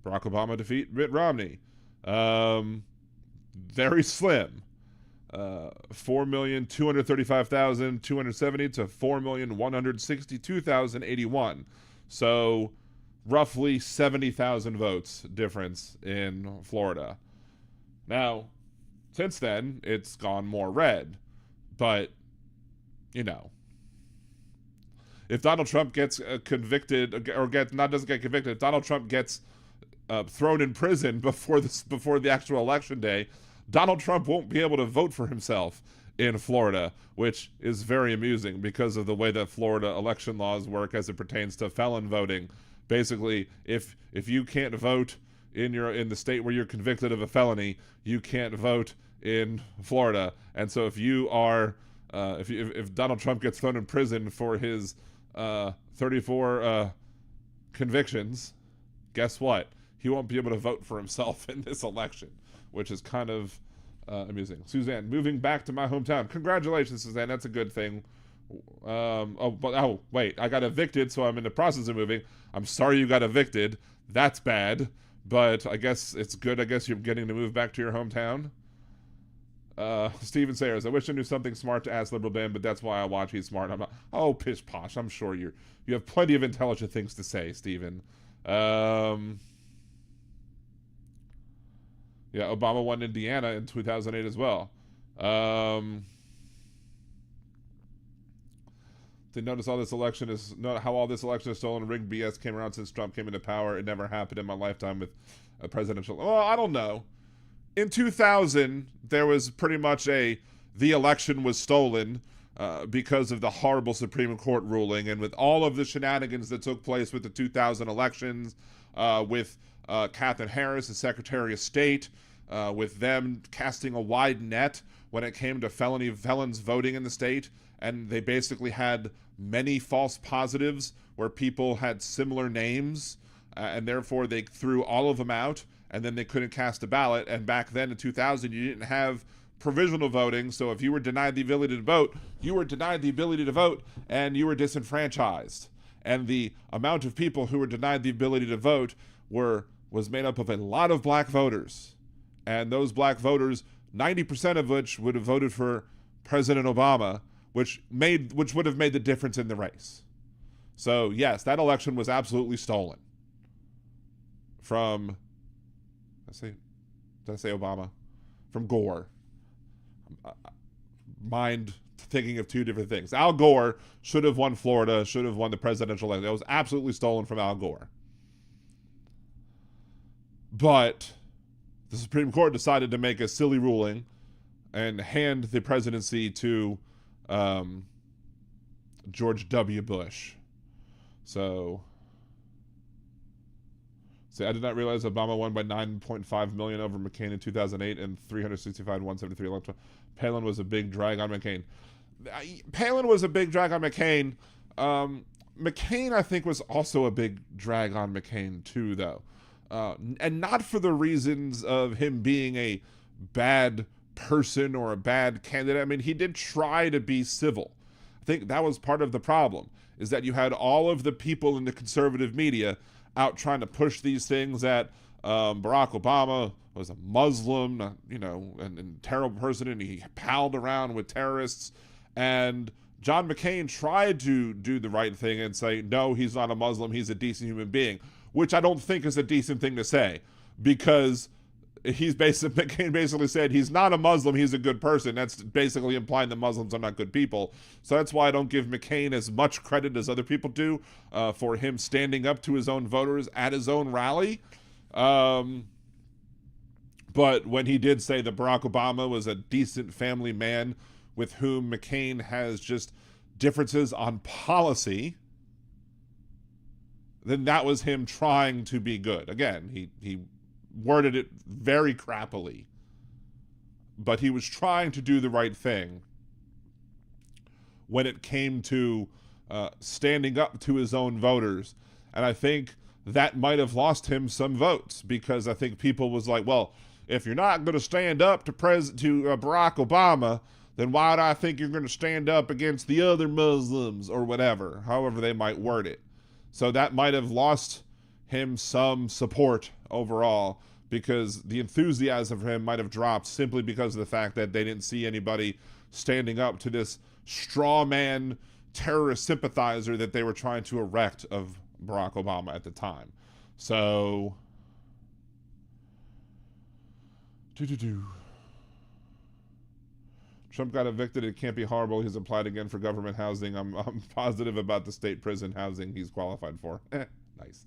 Barack Obama defeat Mitt Romney. Very slim. 4,235,270 to 4,162,081. So roughly 70,000 votes difference in Florida. Now, since then, it's gone more red. But, if Donald Trump gets convicted, or doesn't get convicted, if Donald Trump gets thrown in prison before the actual election day, Donald Trump won't be able to vote for himself in Florida, which is very amusing because of the way that Florida election laws work as it pertains to felon voting. Basically, if you can't vote in the state where you're convicted of a felony, you can't vote in Florida. And so if you are if Donald Trump gets thrown in prison for his 34 convictions, guess what? He won't be able to vote for himself in this election, which is kind of amusing. Suzanne, moving back to my hometown. Congratulations, Suzanne. That's a good thing. Wait. I got evicted, so I'm in the process of moving. I'm sorry you got evicted. That's bad. But I guess it's good. I guess you're getting to move back to your hometown. Steven Sayers, I wish I knew something smart to ask Liberal Ben, but that's why I watch He's Smart. I'm not. Oh, pish posh. I'm sure you have plenty of intelligent things to say, Steven. Yeah, Obama won Indiana in 2008 as well. To notice how all this election is stolen, rigged BS came around since Trump came into power. It never happened in my lifetime with a presidential. Well, I don't know. In 2000, there was pretty much the election was stolen because of the horrible Supreme Court ruling, and with all of the shenanigans that took place with the 2000 elections, with Katherine Harris, the Secretary of State, with them casting a wide net when it came to felons voting in the state, and they basically had many false positives where people had similar names, and therefore they threw all of them out, and then they couldn't cast a ballot. And back then in 2000, you didn't have provisional voting, so if you were denied the ability to vote, you were denied the ability to vote, and you were disenfranchised. And the amount of people who were denied the ability to vote was made up of a lot of black voters. And those black voters, 90% of which would have voted for President Obama, which would have made the difference in the race. So yes, that election was absolutely stolen from, did I say Obama? From Gore. Mind thinking of two different things. Al Gore should have won Florida, should have won the presidential election. It was absolutely stolen from Al Gore. But the Supreme Court decided to make a silly ruling and hand the presidency to George W. Bush. So, see, I did not realize Obama won by 9.5 million over McCain in 2008 and 365-173 electoral. Palin was a big drag on McCain. Palin was a big drag on McCain. McCain, I think, was also a big drag on McCain, too, though. And not for the reasons of him being a bad person or a bad candidate. I mean, he did try to be civil. I think that was part of the problem, is that you had all of the people in the conservative media out trying to push these things that Barack Obama was a Muslim, you know, and terrible person, and he palled around with terrorists. And John McCain tried to do the right thing and say, no, he's not a Muslim, he's a decent human being, which I don't think is a decent thing to say, because McCain basically said he's not a Muslim, he's a good person. That's basically implying that Muslims are not good people. So that's why I don't give McCain as much credit as other people do for him standing up to his own voters at his own rally. But when he did say that Barack Obama was a decent family man with whom McCain has just differences on policy, then that was him trying to be good. Again, he worded it very crappily, but he was trying to do the right thing when it came to standing up to his own voters. And I think that might have lost him some votes, because I think people was like, well, if you're not going to stand up to Barack Obama, then why do I think you're going to stand up against the other Muslims or whatever, however they might word it. So that might have lost him some support overall, because the enthusiasm for him might have dropped simply because of the fact that they didn't see anybody standing up to this straw man terrorist sympathizer that they were trying to erect of Barack Obama at the time. So, Trump got evicted. It can't be horrible. He's applied again for government housing. I'm positive about the state prison housing he's qualified for. Nice.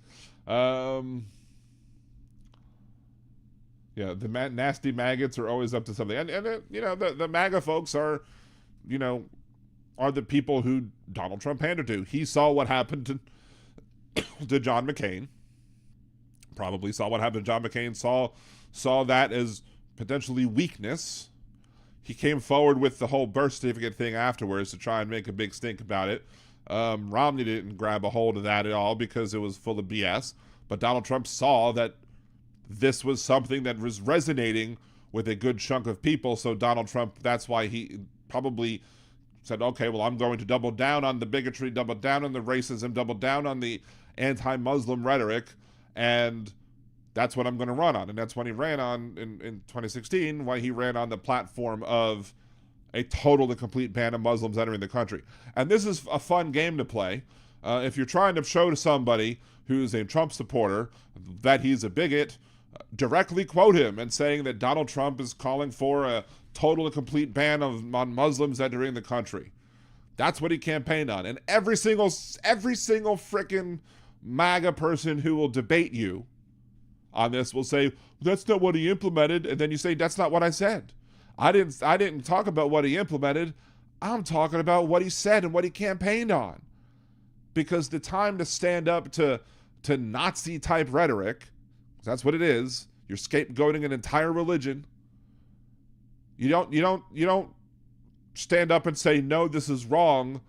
Yeah, the nasty maggots are always up to something. And you know, the MAGA folks are the people who Donald Trump pandered to. He saw what happened to John McCain. Probably saw what happened to John McCain. Saw that as potentially weakness. He came forward with the whole birth certificate thing afterwards to try and make a big stink about it. Romney didn't grab a hold of that at all because it was full of BS. But Donald Trump saw that this was something that was resonating with a good chunk of people. So Donald Trump, that's why he probably said, okay, well, I'm going to double down on the bigotry, double down on the racism, double down on the anti-Muslim rhetoric, and that's what I'm going to run on. And that's when he ran on in 2016, why he ran on the platform of a total and complete ban of Muslims entering the country. And this is a fun game to play. If you're trying to show to somebody who's a Trump supporter that he's a bigot, directly quote him and saying that Donald Trump is calling for a total and complete ban on Muslims entering the country. That's what he campaigned on. And every single frickin' MAGA person who will debate you on this will say, that's not what he implemented. And then you say, that's not what I said. I didn't talk about what he implemented. I'm talking about what he said and what he campaigned on. Because the time to stand up to Nazi type rhetoric, that's what it is. You're scapegoating an entire religion. You don't stand up and say, no, this is wrong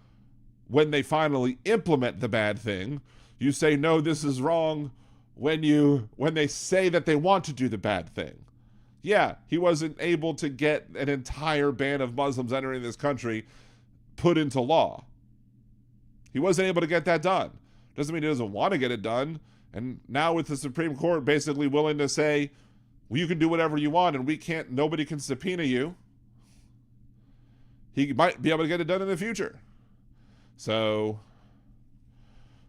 when they finally implement the bad thing. You say, no, this is wrong when they say that they want to do the bad thing. Yeah, he wasn't able to get an entire ban of Muslims entering this country put into law. He wasn't able to get that done. Doesn't mean he doesn't want to get it done. And now with the Supreme Court basically willing to say, well, you can do whatever you want and nobody can subpoena you, he might be able to get it done in the future. So,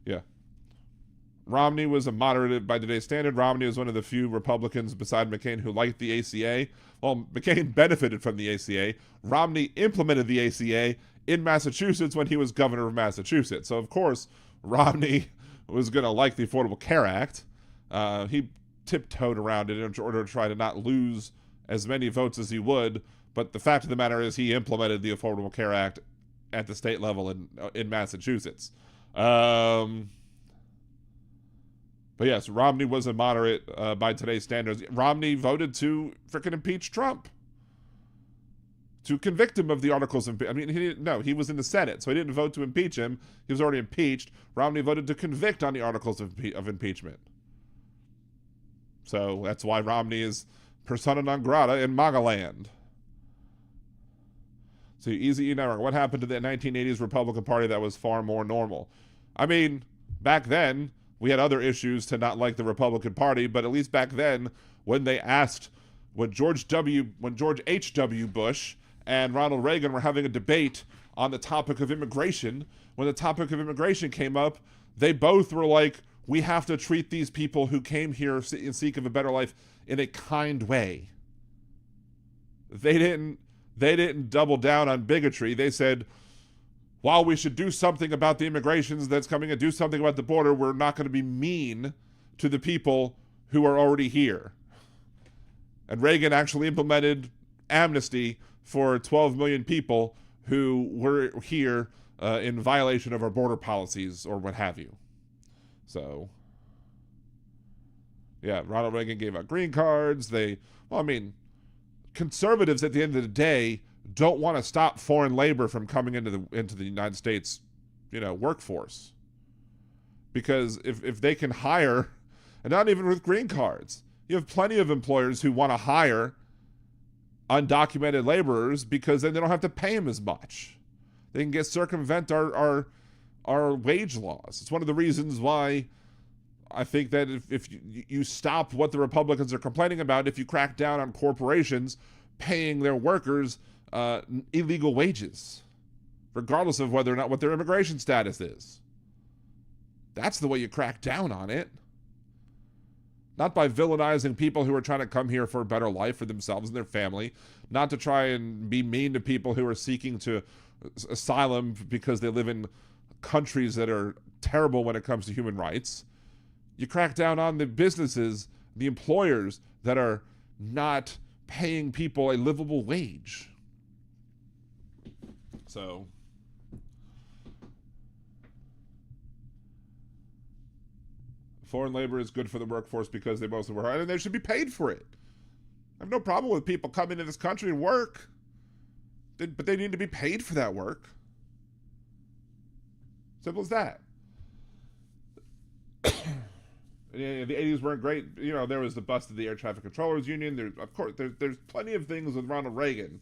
yeah. Romney was a moderate by today's standard. Romney was one of the few Republicans beside McCain who liked the ACA. Well, McCain benefited from the ACA. Romney implemented the ACA in Massachusetts when he was governor of Massachusetts. So, of course, Romney was going to like the Affordable Care Act. He tiptoed around it in order to try to not lose as many votes as he would But the fact of the matter is he implemented the Affordable Care Act at the state level in Massachusetts. But yes, Romney was a moderate by today's standards. Romney voted to frickin' impeach Trump. To convict him of the articles of impeachment. I mean, he was in the Senate, so he didn't vote to impeach him. He was already impeached. Romney voted to convict on the articles of impeachment. So that's why Romney is persona non grata in MAGA land. So easy, what happened to the 1980s Republican Party that was far more normal? I mean, back then, we had other issues to not like the Republican Party, but at least back then, when George H.W. Bush and Ronald Reagan were having a debate on the topic of immigration, when the topic of immigration came up, they both were like, we have to treat these people who came here in seek of a better life in a kind way. They didn't double down on bigotry. They said, while we should do something about the immigrations that's coming and do something about the border, we're not going to be mean to the people who are already here. And Reagan actually implemented amnesty for 12 million people who were here in violation of our border policies or what have you. So, yeah, Ronald Reagan gave out green cards. Conservatives at the end of the day don't want to stop foreign labor from coming into the United States, workforce. Because if they can hire, and not even with green cards, you have plenty of employers who want to hire undocumented laborers because then they don't have to pay them as much. They can circumvent our wage laws. It's one of the reasons why I think that if you stop what the Republicans are complaining about, if you crack down on corporations paying their workers illegal wages, regardless of whether or not what their immigration status is. That's the way you crack down on it. Not by villainizing people who are trying to come here for a better life for themselves and their family. Not to try and be mean to people who are seeking to asylum because they live in countries that are terrible when it comes to human rights. You crack down on the businesses, the employers that are not paying people a livable wage. So, foreign labor is good for the workforce because they mostly work hard, and they should be paid for it. I have no problem with people coming to this country and work, but they need to be paid for that work. Simple as that. The 80s weren't great. There was the bust of the Air Traffic Controllers Union. There's plenty of things with Ronald Reagan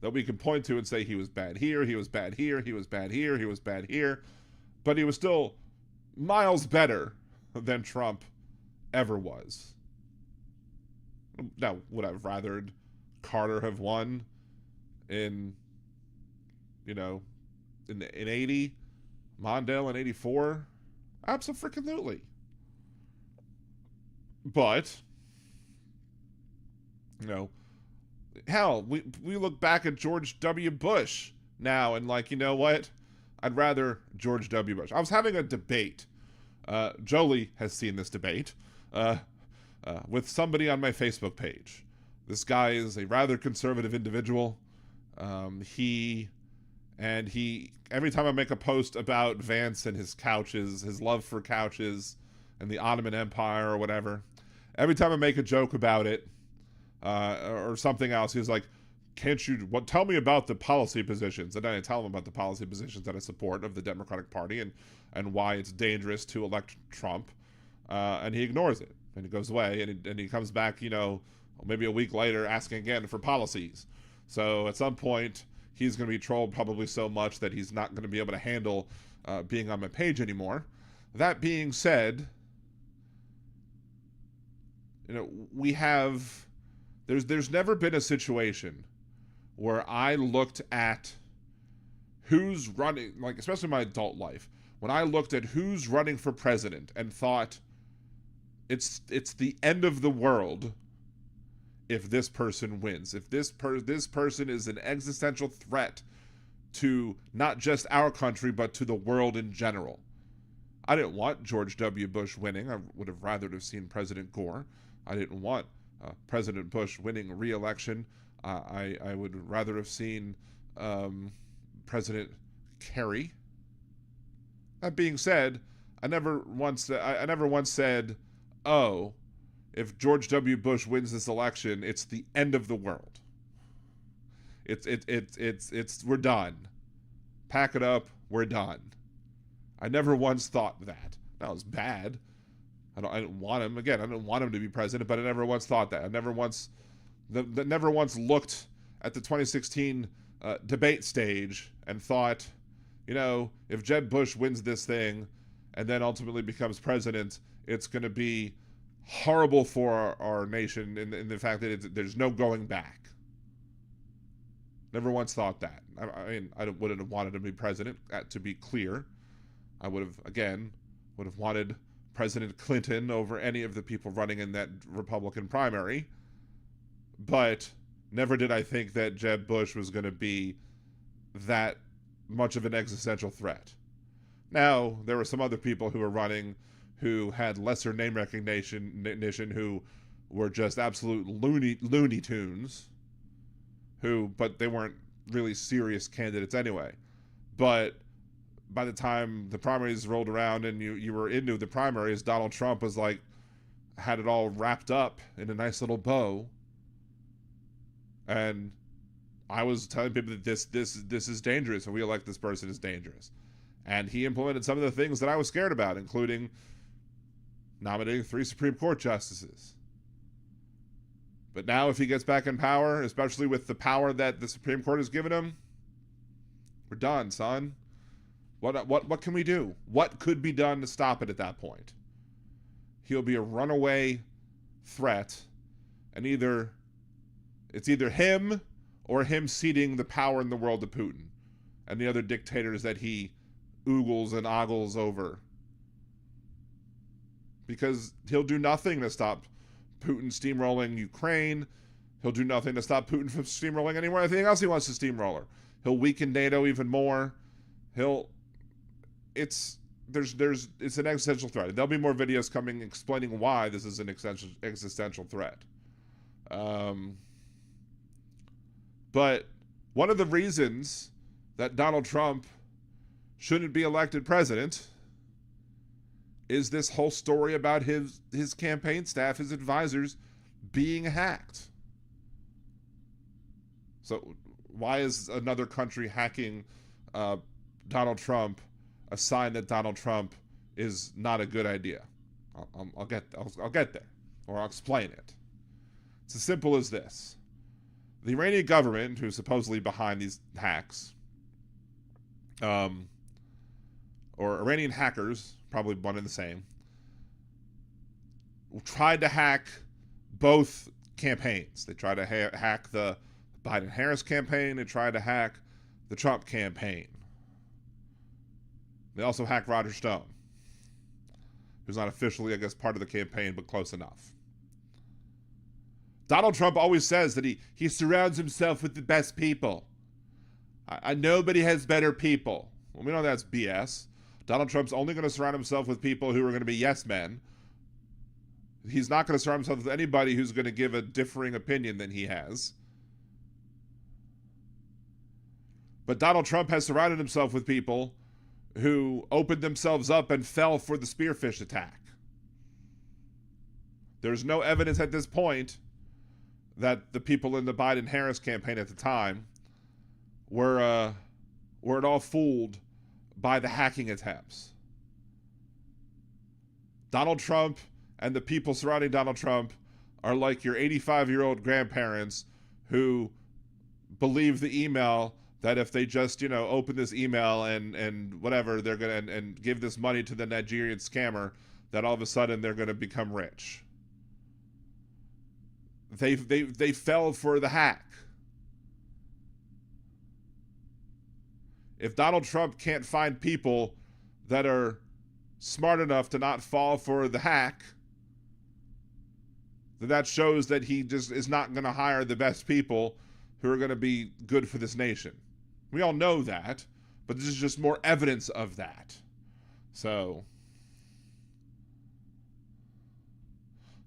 that we can point to and say he was bad here, he was bad here, he was bad here, he was bad here. But he was still miles better than Trump ever was. Now, would I have rathered Carter have won in 80, Mondale in 84? Absolutely. But, hell, we look back at George W. Bush now and what? I'd rather George W. Bush. I was having a debate. Jolie has seen this debate with somebody on my Facebook page. This guy is a rather conservative individual. He every time I make a post about Vance and his couches, his love for couches and the Ottoman Empire or whatever, every time I make a joke about it or something else, he's like, tell me about the policy positions. And then I tell him about the policy positions that I support of the Democratic Party and why it's dangerous to elect Trump. And he ignores it and he goes away and he comes back, maybe a week later asking again for policies. So at some point he's going to be trolled probably so much that he's not going to be able to handle being on my page anymore. That being said, there's never been a situation where I looked at who's running, especially in my adult life, when I looked at who's running for president and thought it's the end of the world if this person wins, if this person is an existential threat to not just our country but to the world in general. I didn't want George W. Bush winning. I would have rather have seen President Gore. I didn't want President Bush winning re-election. I would rather have seen President Kerry. That being said, I never once said, "Oh, if George W. Bush wins this election, it's the end of the world. It's we're done. Pack it up, we're done." I never once thought that. That was bad. I didn't want him. Again, I didn't want him to be president, but I never once thought that. I never once looked at the 2016 debate stage and thought, if Jeb Bush wins this thing and then ultimately becomes president, it's going to be horrible for our nation in the fact that there's no going back. Never once thought that. I mean, I wouldn't have wanted him to be president, to be clear. I would have wanted President Clinton over any of the people running in that Republican primary. But never did I think that Jeb Bush was going to be that much of an existential threat. Now, there were some other people who were running who had lesser name recognition, who were just absolute Looney Tunes, but they weren't really serious candidates anyway. But by the time the primaries rolled around and you were into the primaries, Donald Trump was had it all wrapped up in a nice little bow. And I was telling people that this is dangerous, and we elect this person is dangerous. And he implemented some of the things that I was scared about, including nominating 3 Supreme Court justices. But now if he gets back in power, especially with the power that the Supreme Court has given him, we're done, son. What can we do? What could be done to stop it at that point? He'll be a runaway threat, and it's either him or him ceding the power in the world to Putin and the other dictators that he oogles and ogles over. Because he'll do nothing to stop Putin steamrolling Ukraine. He'll do nothing to stop Putin from steamrolling anything else he wants to steamroller. He'll weaken NATO even more. It's an existential threat. There'll be more videos coming explaining why this is an existential threat. But one of the reasons that Donald Trump shouldn't be elected president is this whole story about his campaign staff, his advisors, being hacked. So why is another country hacking Donald Trump a sign that Donald Trump is not a good idea? I'll get there, or I'll explain it. It's as simple as this. The Iranian government, who's supposedly behind these hacks, or Iranian hackers, probably one and the same, tried to hack both campaigns. They tried to hack the Biden-Harris campaign. They tried to hack the Trump campaign. They also hacked Roger Stone, who's not officially, I guess, part of the campaign, but close enough. Donald Trump always says that he surrounds himself with the best people. Nobody has better people. Well, we know that's BS. Donald Trump's only going to surround himself with people who are going to be yes men. He's not going to surround himself with anybody who's going to give a differing opinion than he has. But Donald Trump has surrounded himself with people who opened themselves up and fell for the spearfish attack. There's no evidence at this point that the people in the Biden-Harris campaign at the time were at all fooled by the hacking attempts. Donald Trump and the people surrounding Donald Trump are like your 85-year-old grandparents who believe the email that if they just, open this email and whatever, they're going to and give this money to the Nigerian scammer, that all of a sudden they're going to become rich. They fell for the hack. If Donald Trump can't find people that are smart enough to not fall for the hack, then that shows that he just is not going to hire the best people who are going to be good for this nation. We all know that, but this is just more evidence of that. So,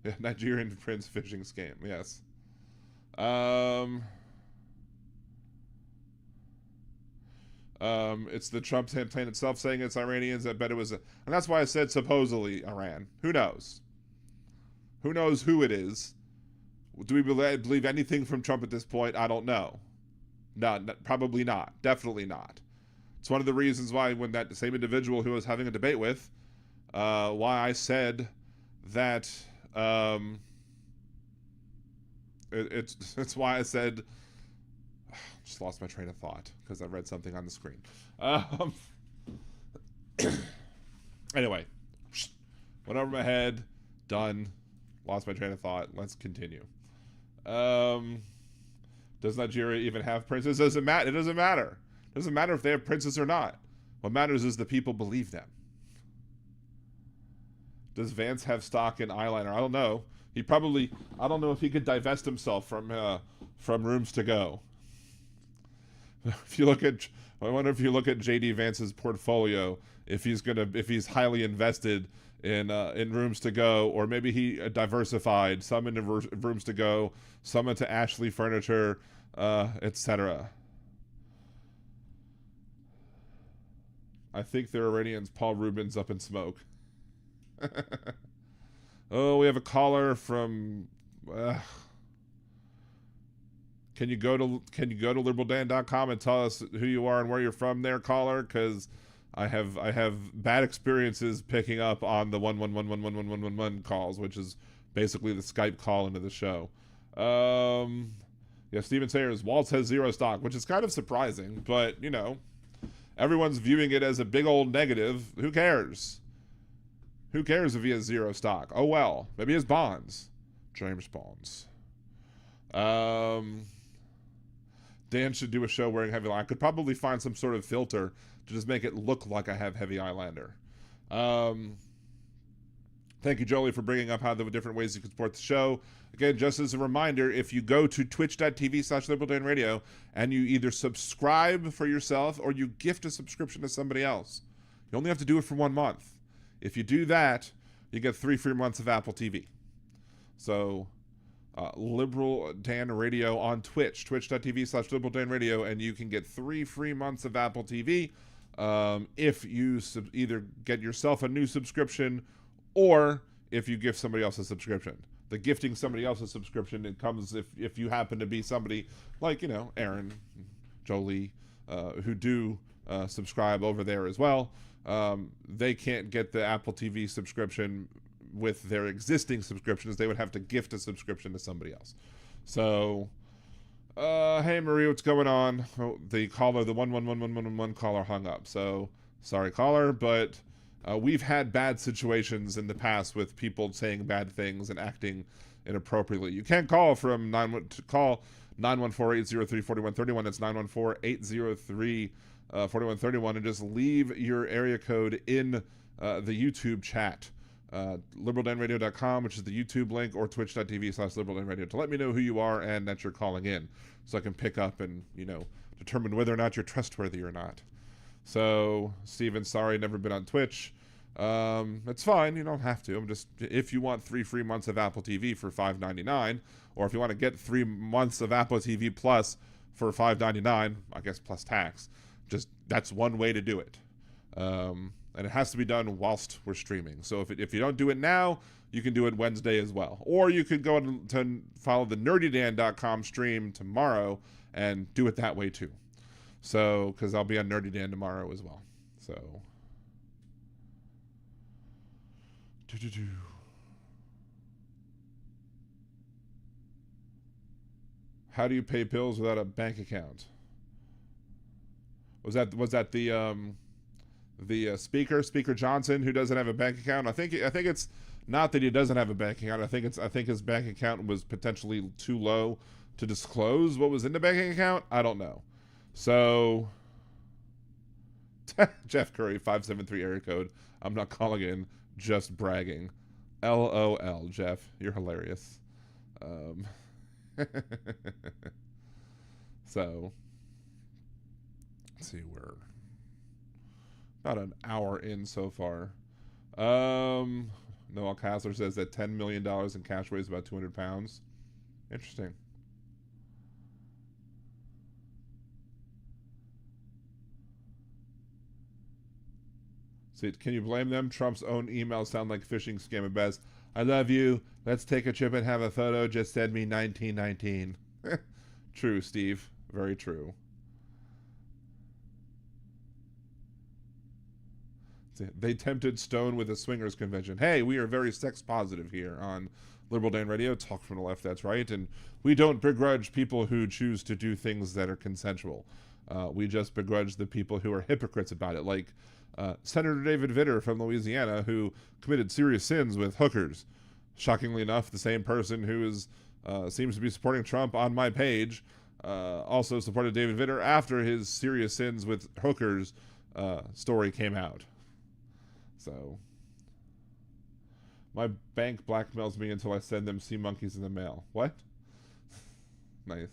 yeah, Nigerian prince fishing scam, yes. It's the Trump campaign itself saying it's Iranians. I bet it was, and that's why I said supposedly Iran. Who knows? Who knows who it is? Do we believe anything from Trump at this point? I don't know. No, probably not. Definitely not. It's one of the reasons why when that same individual who I was having a debate with, why I said that it's why I said, just lost my train of thought because I read something on the screen. Anyway, went over my head, done, lost my train of thought. Let's continue. Does Nigeria even have princes? It doesn't matter. It doesn't matter. It doesn't matter if they have princes or not. What matters is the people believe them. Does Vance have stock in eyeliner? I don't know. He probably. I don't know if he could divest himself from Rooms to Go. If you look at, I wonder if you look at JD Vance's portfolio, if he's highly invested in Rooms to Go, or maybe he diversified some into Rooms to Go, some into Ashley Furniture, etc. I think they're Iranians. Paul Rubens up in smoke. Oh, we have a caller from. Can you go to liberaldan.com and tell us who you are and where you're from, there, caller? Because I have bad experiences picking up on the 111111111 calls, which is basically the Skype call into the show. Yeah, Steven Sayers, Waltz has zero stock, which is kind of surprising, but you know, everyone's viewing it as a big old negative. Who cares? Who cares if he has zero stock? Oh well, maybe he has bonds. James Bonds. Dan should do a show wearing heavy eyeliner. I could probably find some sort of filter to just make it look like I have heavy eyeliner. Thank you, Jolie, for bringing up how the different ways you can support the show. Again, just as a reminder, if you go to twitch.tv/liberaldanradio and you either subscribe for yourself or you gift a subscription to somebody else, you only have to do it for 1 month. If you do that, you get 3 free months of Apple TV. So, Liberal Dan Radio on Twitch, twitch.tv/liberaldanradio, and you can get 3 free months of Apple TV if you either get yourself a new subscription or if you give somebody else a subscription. The gifting somebody else a subscription, it comes if you happen to be somebody like, you know, Aaron, Jolie, who do subscribe over there as well. They can't get the Apple TV subscription with their existing subscriptions. They would have to gift a subscription to somebody else. So, hey Marie, what's going on? Oh, the caller, the 1111111 caller hung up. So, sorry caller, but we've had bad situations in the past with people saying bad things and acting inappropriately. You can't call from 914-803-4131. That's 914-803-4131, and just leave your area code in the YouTube chat. liberaldanradio.com, which is the YouTube link, or twitch.tv/liberaldanradio to let me know who you are and that you're calling in, so I can pick up and, you know, determine whether or not you're trustworthy or not. So, Steven, sorry, never been on Twitch. It's fine, you don't have to. I'm just, if you want 3 free months of Apple TV for $5.99, or if you want to get 3 months of Apple TV Plus for $5.99, I guess plus tax, just, that's one way to do it. And it has to be done whilst we're streaming. So if you don't do it now, you can do it Wednesday as well. Or you could go to follow the nerdydan.com stream tomorrow and do it that way too. So, because I'll be on Nerdy Dan tomorrow as well. So, how do you pay bills without a bank account? Was that the Speaker Johnson, who doesn't have a bank account? I think it's not that he doesn't have a bank account. I think his bank account was potentially too low to disclose what was in the banking account. I don't know. So, Jeff Curry, 573 area code. I'm not calling in, just bragging. LOL, Jeff, you're hilarious. So, let's see, we're about an hour in so far. Noel Kassler says that $10 million in cash weighs about 200 pounds. Interesting. See, can you blame them? Trump's own emails sound like phishing scam at best. I love you. Let's take a trip and have a photo. Just send me 1919. True, Steve. Very true. See, they tempted Stone with a swingers convention. Hey, we are very sex positive here on Liberal Dan Radio. Talk from the left, that's right. And we don't begrudge people who choose to do things that are consensual. We just begrudge the people who are hypocrites about it, like Senator David Vitter from Louisiana, who committed serious sins with hookers. Shockingly enough, the same person who is seems to be supporting Trump on my page also supported David Vitter after his serious sins with hookers story came out. So, my bank blackmails me until I send them sea monkeys in the mail. What? Nice.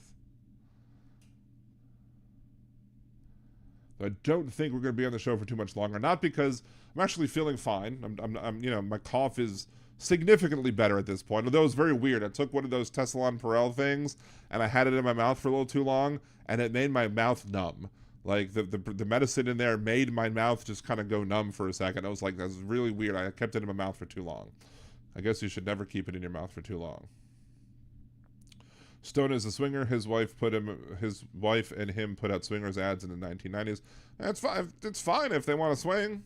I don't think we're going to be on the show for too much longer. Not because I'm actually feeling fine. I'm you know, my cough is significantly better at this point. Although it's very weird. I took one of those Tessalon Perel things and I had it in my mouth for a little too long, and it made my mouth numb. Like the medicine in there made my mouth just kind of go numb for a second. I was like, that's really weird. I kept it in my mouth for too long. I guess you should never keep it in your mouth for too long. Stone is a swinger. His wife and him put out swingers ads in the 1990s. That's fine. It's fine if they want to swing.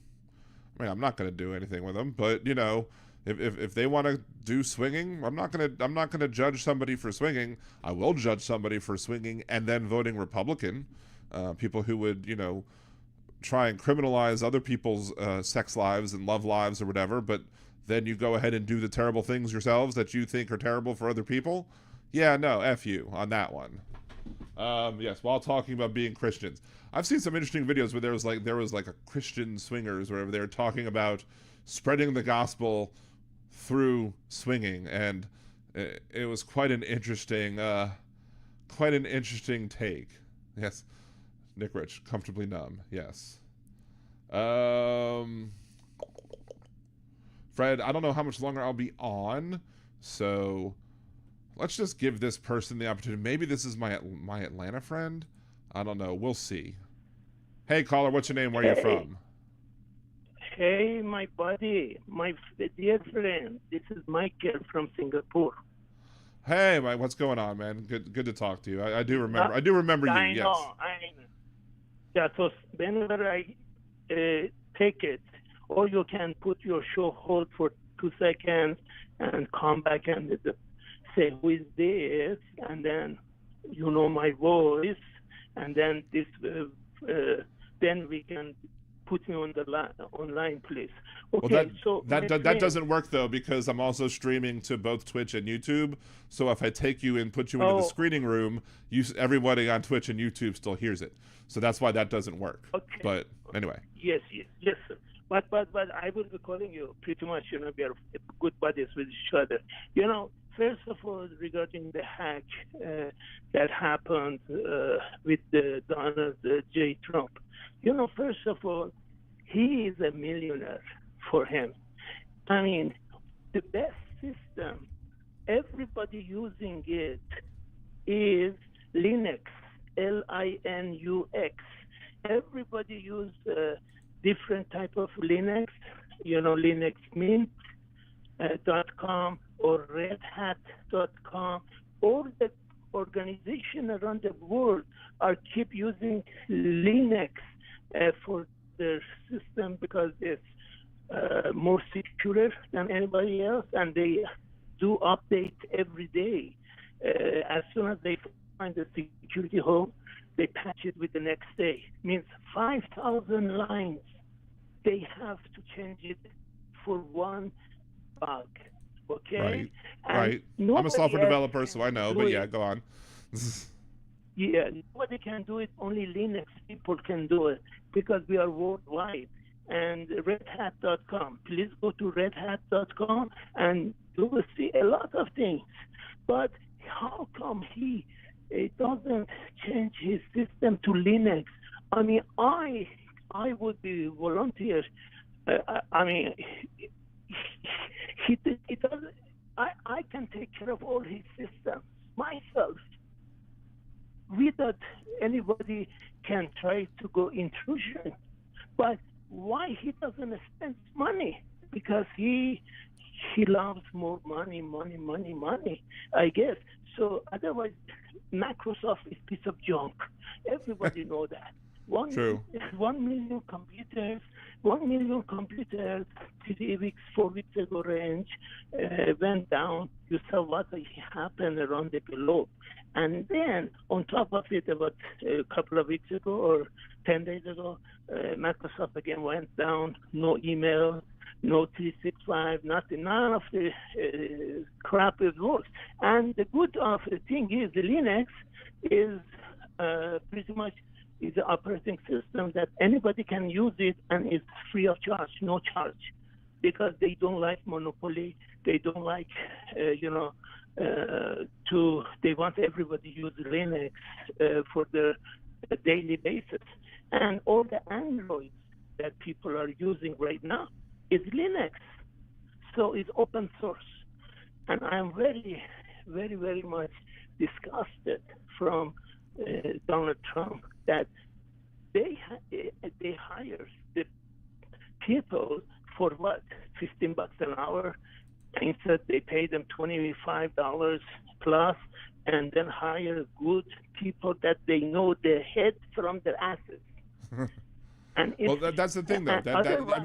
I mean, I'm not going to do anything with them, but you know, if they want to do swinging, I'm not gonna judge somebody for swinging. I will judge somebody for swinging and then voting Republican. People who would, you know, try and criminalize other people's sex lives and love lives or whatever, but then you go ahead and do the terrible things yourselves that you think are terrible for other people. Yeah, no, F you on that one. Yes, while talking about being Christians. I've seen some interesting videos where there was like a Christian swingers where they were talking about spreading the gospel through swinging, and it was quite an interesting take. Yes. Nick Rich, comfortably numb. Yes. Fred, I don't know how much longer I'll be on, so let's just give this person the opportunity. Maybe this is my Atlanta friend. I don't know. We'll see. Hey, caller, what's your name? Where are you from? Hey, my buddy, my dear friend. This is Michael from Singapore. Hey, Mike, what's going on, man? Good to talk to you. I do remember. I do remember you. I yes. know. Yeah, so whenever I take it, or you can put your show hold for 2 seconds and come back and say, who is this? And then you know my voice, and then this, then we can put me on the online, please. Okay, well, that doesn't work though, because I'm also streaming to both Twitch and YouTube. So if I take you and put you into the screening room, everybody on Twitch and YouTube still hears it. So that's why that doesn't work. Okay. But anyway. Yes, sir. But I will be calling you pretty much. You know, we are good buddies with each other. You know, first of all, regarding the hack that happened with Donald J. Trump. You know, first of all, he is a millionaire for him. I mean, the best system, everybody using it, is Linux, Linux. Everybody use different type of Linux, you know, linuxmint.com or redhat.com. All the organization around the world are keep using Linux for their system because it's more secure than anybody else, and they do update every day. As soon as they find a security hole, they patch it with the next day. Means 5,000 lines. They have to change it for one bug. Okay? Right. I'm a software developer, so I know, but yeah, go on. Yeah, nobody can do it. Only Linux people can do it because we are worldwide. And redhat.com. Please go to redhat.com and you will see a lot of things. But how come he doesn't change his system to Linux? I mean, I would be volunteer. I mean, he doesn't. I can take care of all his systems myself, without anybody can try to go intrusion. But why he doesn't spend money? Because he loves more money, I guess. So otherwise, Microsoft is a piece of junk. Everybody know that. True. 1 million computers, 1 million computers 3 weeks, 4 weeks ago range went down. You saw what happened around the globe. And then on top of it, about a couple of weeks ago or 10 days ago, Microsoft again went down. No email, no 365, nothing. None of the crap is works. And the good of the thing is the Linux is pretty much is an operating system that anybody can use it, and it's free of charge, no charge, because they don't like monopoly. They don't like, they want everybody to use Linux for their daily basis. And all the Androids that people are using right now is Linux. So it's open source. And I'm very, very, very much disgusted from Donald Trump that they hire the people for what, $15 an hour. Instead, they pay them $25 plus, and then hire good people that they know their head from their asses. And well, that's the thing, though.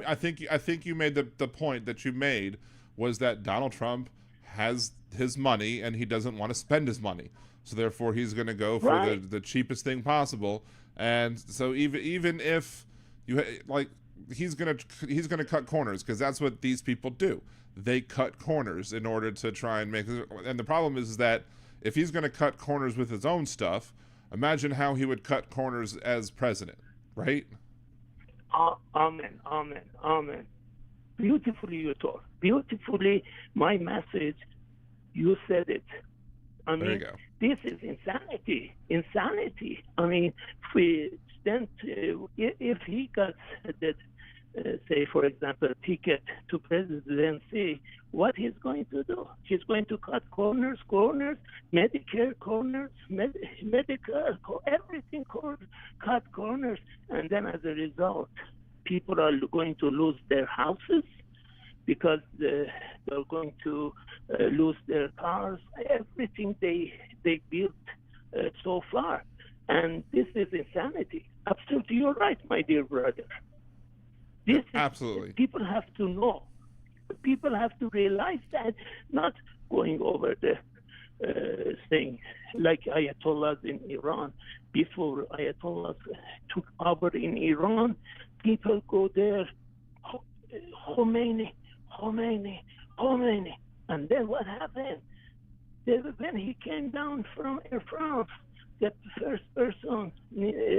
I think you made the point that you made was that Donald Trump has his money and he doesn't want to spend his money, so therefore he's going to go for the cheapest thing possible. And so even if you he's gonna cut corners, because that's what these people do. They cut corners in order to try and make. And the problem is that if he's going to cut corners with his own stuff, imagine how he would cut corners as president, right? Amen. Beautifully you talk. Beautifully, my message. You said it. I mean, there you go. This is insanity. Insanity. I mean, if he got the, say, for example, ticket to presidency, what he's going to do? He's going to cut corners, Medicare corners, Medicare, everything cut corners, and then as a result, people are going to lose their houses because they're going to lose their cars, everything they built so far. And this is insanity. Absolutely, you're right, my dear brother. Absolutely. People have to know. People have to realize that, not going over the thing like Ayatollahs in Iran. Before Ayatollahs took over in Iran, people go there, Khomeini. And then what happened? When he came down from Air France, the first person,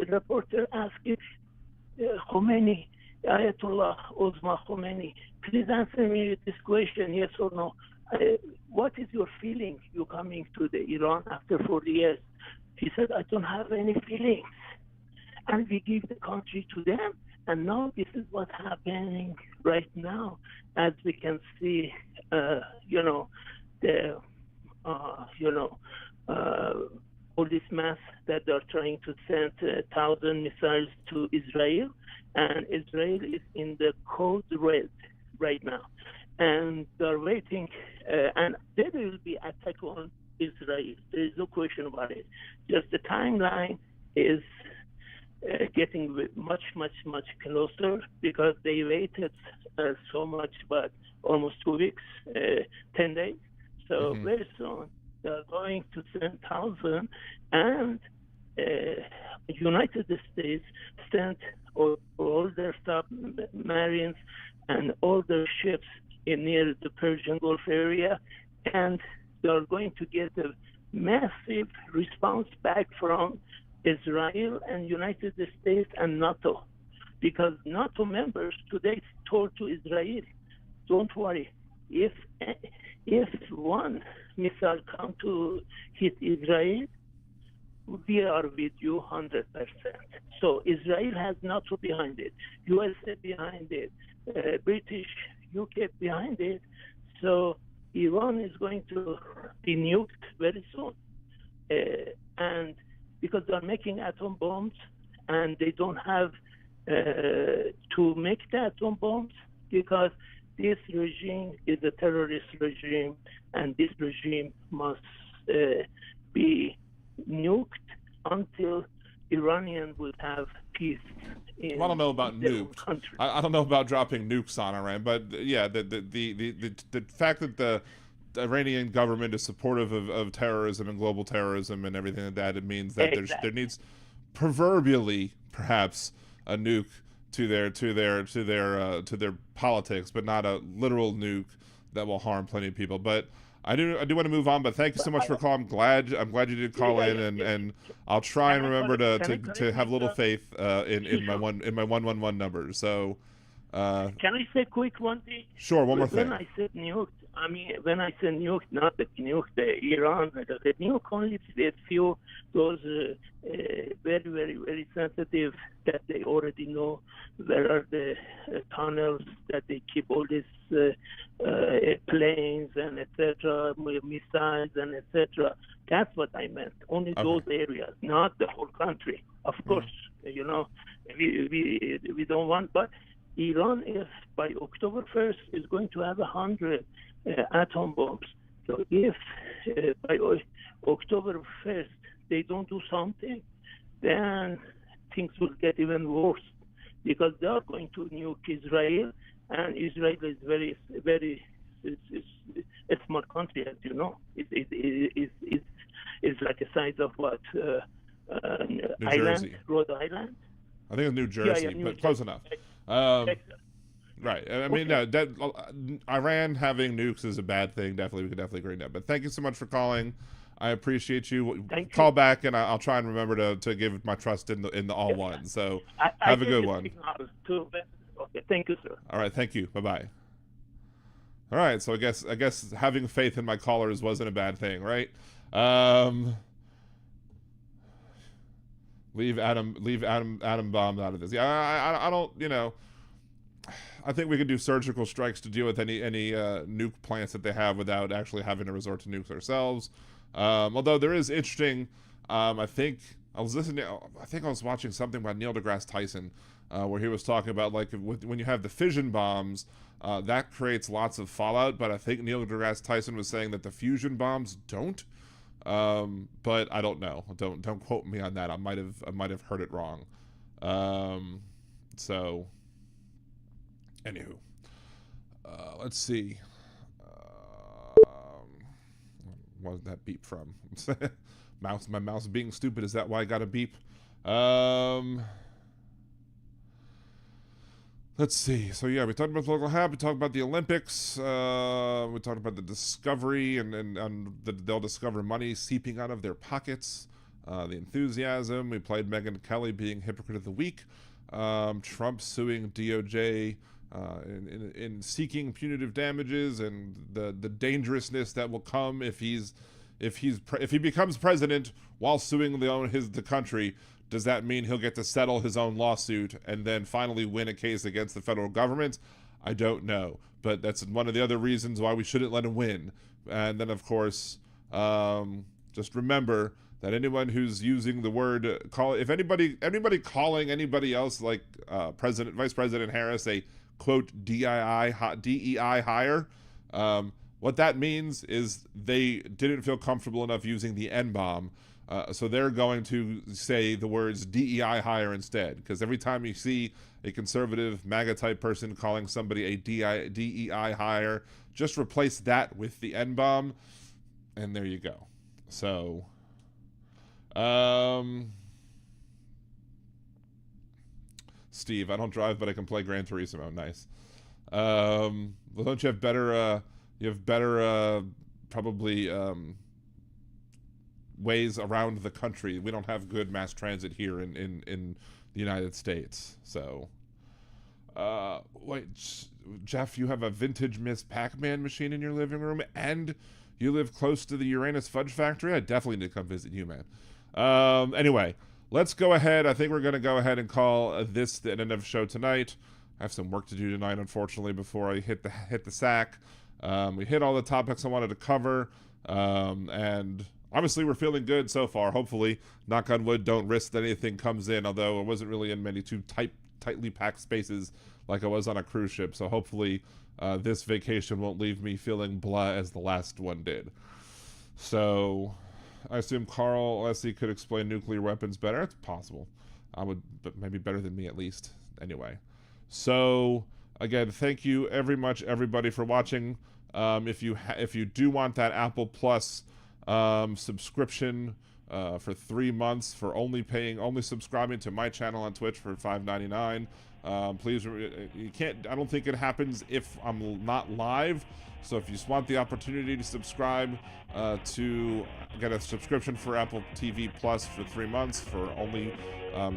reporter asked him, Khomeini, Ayatollah Osman Khomeini, please answer me this question, yes or no. What is your feeling, you coming to the Iran after 40 years? He said, I don't have any feelings. And we give the country to them. And now this is what's happening right now. As we can see, all this mass that they're trying to send 1,000 missiles to Israel, and Israel is in the code red right now, and they're waiting, and there will be attack on Israel. There is no question about it. Just the timeline is getting much closer, because they waited so much, but almost 2 weeks, 10 days. So very soon they're going to send 1,000, and United States sent all their submarines and all their ships near the Persian Gulf area, and they're going to get a massive response back from Israel and United States and NATO, because NATO members today told to Israel, don't worry, if one missile come to hit Israel, we are with you 100%. So Israel has NATO behind it, USA behind it, British, UK behind it. So Iran is going to be nuked very soon. And because they're making atom bombs and they don't have to make the atom bombs, because this regime is a terrorist regime, and this regime must be nuked until Iranians would have peace. Well, I don't know about nuked. Country. I don't know about dropping nukes on Iran, but yeah, the fact that the Iranian government is supportive of terrorism and global terrorism and everything like that, it means that there needs proverbially perhaps a nuke to their politics, but not a literal nuke that will harm plenty of people. But I do want to move on, but thank you so much for calling. I'm glad you did call in, and I'll try and remember to have a little faith in my 111 number. So can I say quick one thing? Sure, one more thing. When I said nuked, I mean, when I said nuked, not the nuke, the Iran, the nuke only a few those very, very, very sensitive that they already know where are the tunnels that they keep all these planes and etc., missiles and etc. That's what I meant. Only those areas, not the whole country. Of course, you know, we don't want, but Iran, if by October 1st, is going to have 100 atom bombs. So if by October 1st they don't do something, then things will get even worse, because they are going to nuke Israel, and Israel is very, very a small country, as you know. It's like a size of what? Island, Rhode Island? I think it's New Jersey, but close enough. Right. I mean, no, Iran having nukes is a bad thing. Definitely, we could definitely agree on that. But thank you so much for calling. I appreciate you. Call back, and I'll try and remember to give my trust in the all one. So have a good one. Okay, thank you, sir. All right, thank you. Bye-bye. All right, so I guess having faith in my callers wasn't a bad thing, right? Leave Adam Bomb out of this. Yeah, I don't, you know, I think we could do surgical strikes to deal with any nuke plants that they have without actually having to resort to nukes ourselves. Although there is interesting, I think I was watching something about Neil deGrasse Tyson, where he was talking about, like, when you have the fission bombs, that creates lots of fallout, but I think Neil deGrasse Tyson was saying that the fusion bombs don't. But I don't know. Don't quote me on that. I might have heard it wrong. So anywho, let's see. What was that beep from? My mouse being stupid. Is that why I got a beep? Let's see. So yeah, we talked about the local hab. We talked about the Olympics. We talked about the discovery and they'll discover money seeping out of their pockets. The enthusiasm. We played Megyn Kelly being hypocrite of the week. Trump suing DOJ in seeking punitive damages, and the dangerousness that will come if he becomes president while suing the country. Does that mean he'll get to settle his own lawsuit and then finally win a case against the federal government? I don't know, but that's one of the other reasons why we shouldn't let him win. And then, of course, just remember that anyone who's using the word if anybody calling anybody else, like Vice President Harris, a quote DEI hire, what that means is they didn't feel comfortable enough using the N-bomb. So they're going to say the words DEI hire instead, because every time you see a conservative MAGA type person calling somebody a DEI hire, just replace that with the N-bomb, and there you go. So, Steve, I don't drive, but I can play Gran Turismo. Nice. Well, don't you have better? Probably. Ways around the country. We don't have good mass transit here in the United States. So, wait, Jeff, you have a vintage Miss Pac-Man machine in your living room, and you live close to the Uranus Fudge Factory? I definitely need to come visit you, man. Anyway, let's go ahead. I think we're going to go ahead and call this the end of the show tonight. I have some work to do tonight, unfortunately, before I hit the sack. We hit all the topics I wanted to cover, and obviously, we're feeling good so far. Hopefully, knock on wood, don't risk that anything comes in, although I wasn't really in many too tightly packed spaces like I was on a cruise ship. So hopefully this vacation won't leave me feeling blah as the last one did. So I assume Carl Leslie could explain nuclear weapons better. It's possible. But maybe better than me at least. Anyway. So again, thank you much everybody for watching. If you do want that Apple Plus subscription for 3 months for only subscribing to my channel on Twitch for $5.99, please, you can't. I don't think it happens if I'm not live. So if you just want the opportunity to subscribe to get a subscription for Apple TV Plus for 3 months for only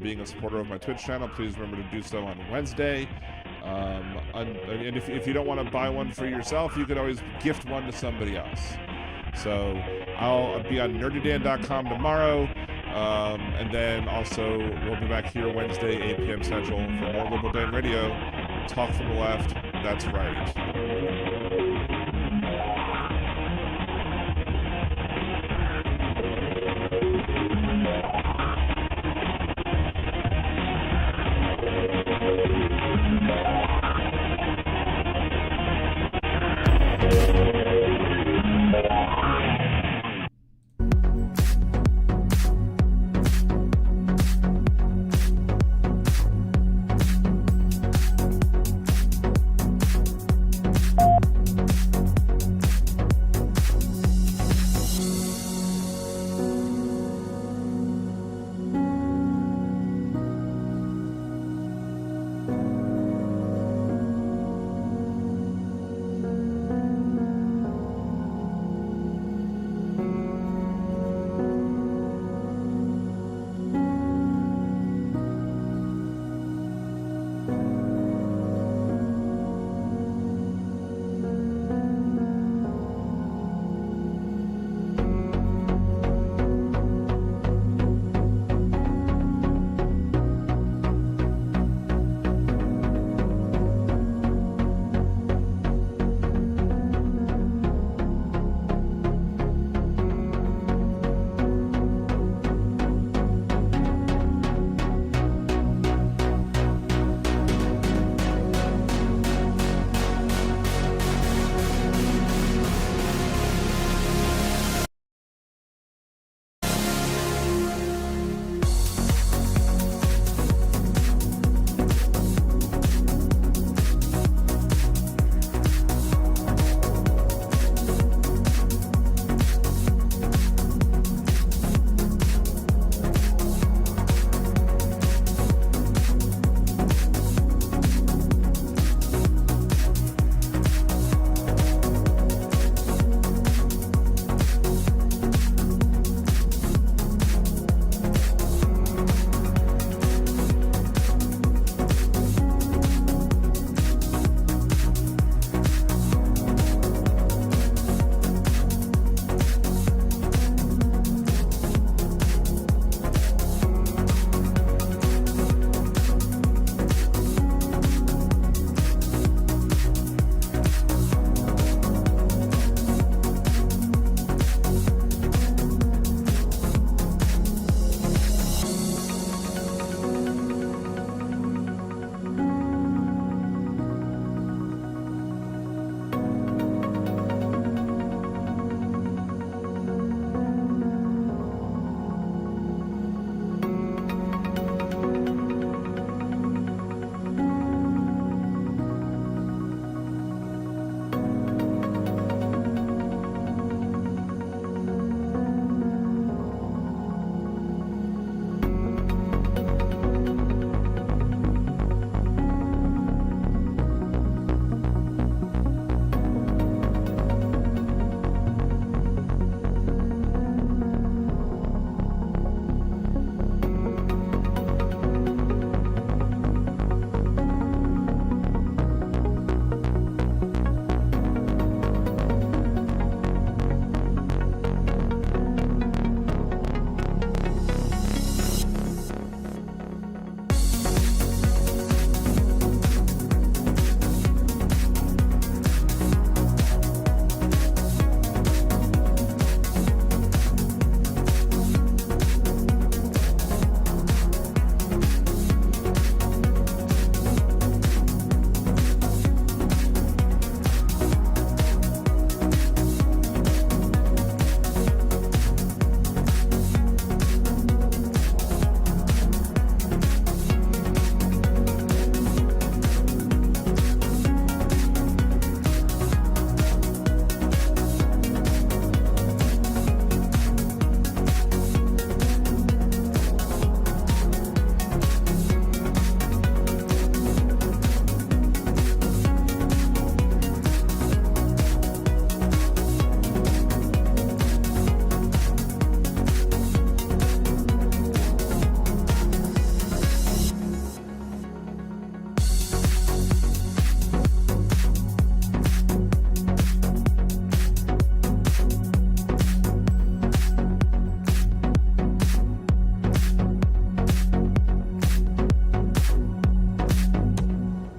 being a supporter of my Twitch channel, please remember to do so on Wednesday. And if you don't want to buy one for yourself, you could always gift one to somebody else. So I'll be on nerdydan.com tomorrow. And then also we'll be back here Wednesday, 8 p.m. Central for more Liberal Dan Radio. Talk from the left. That's right.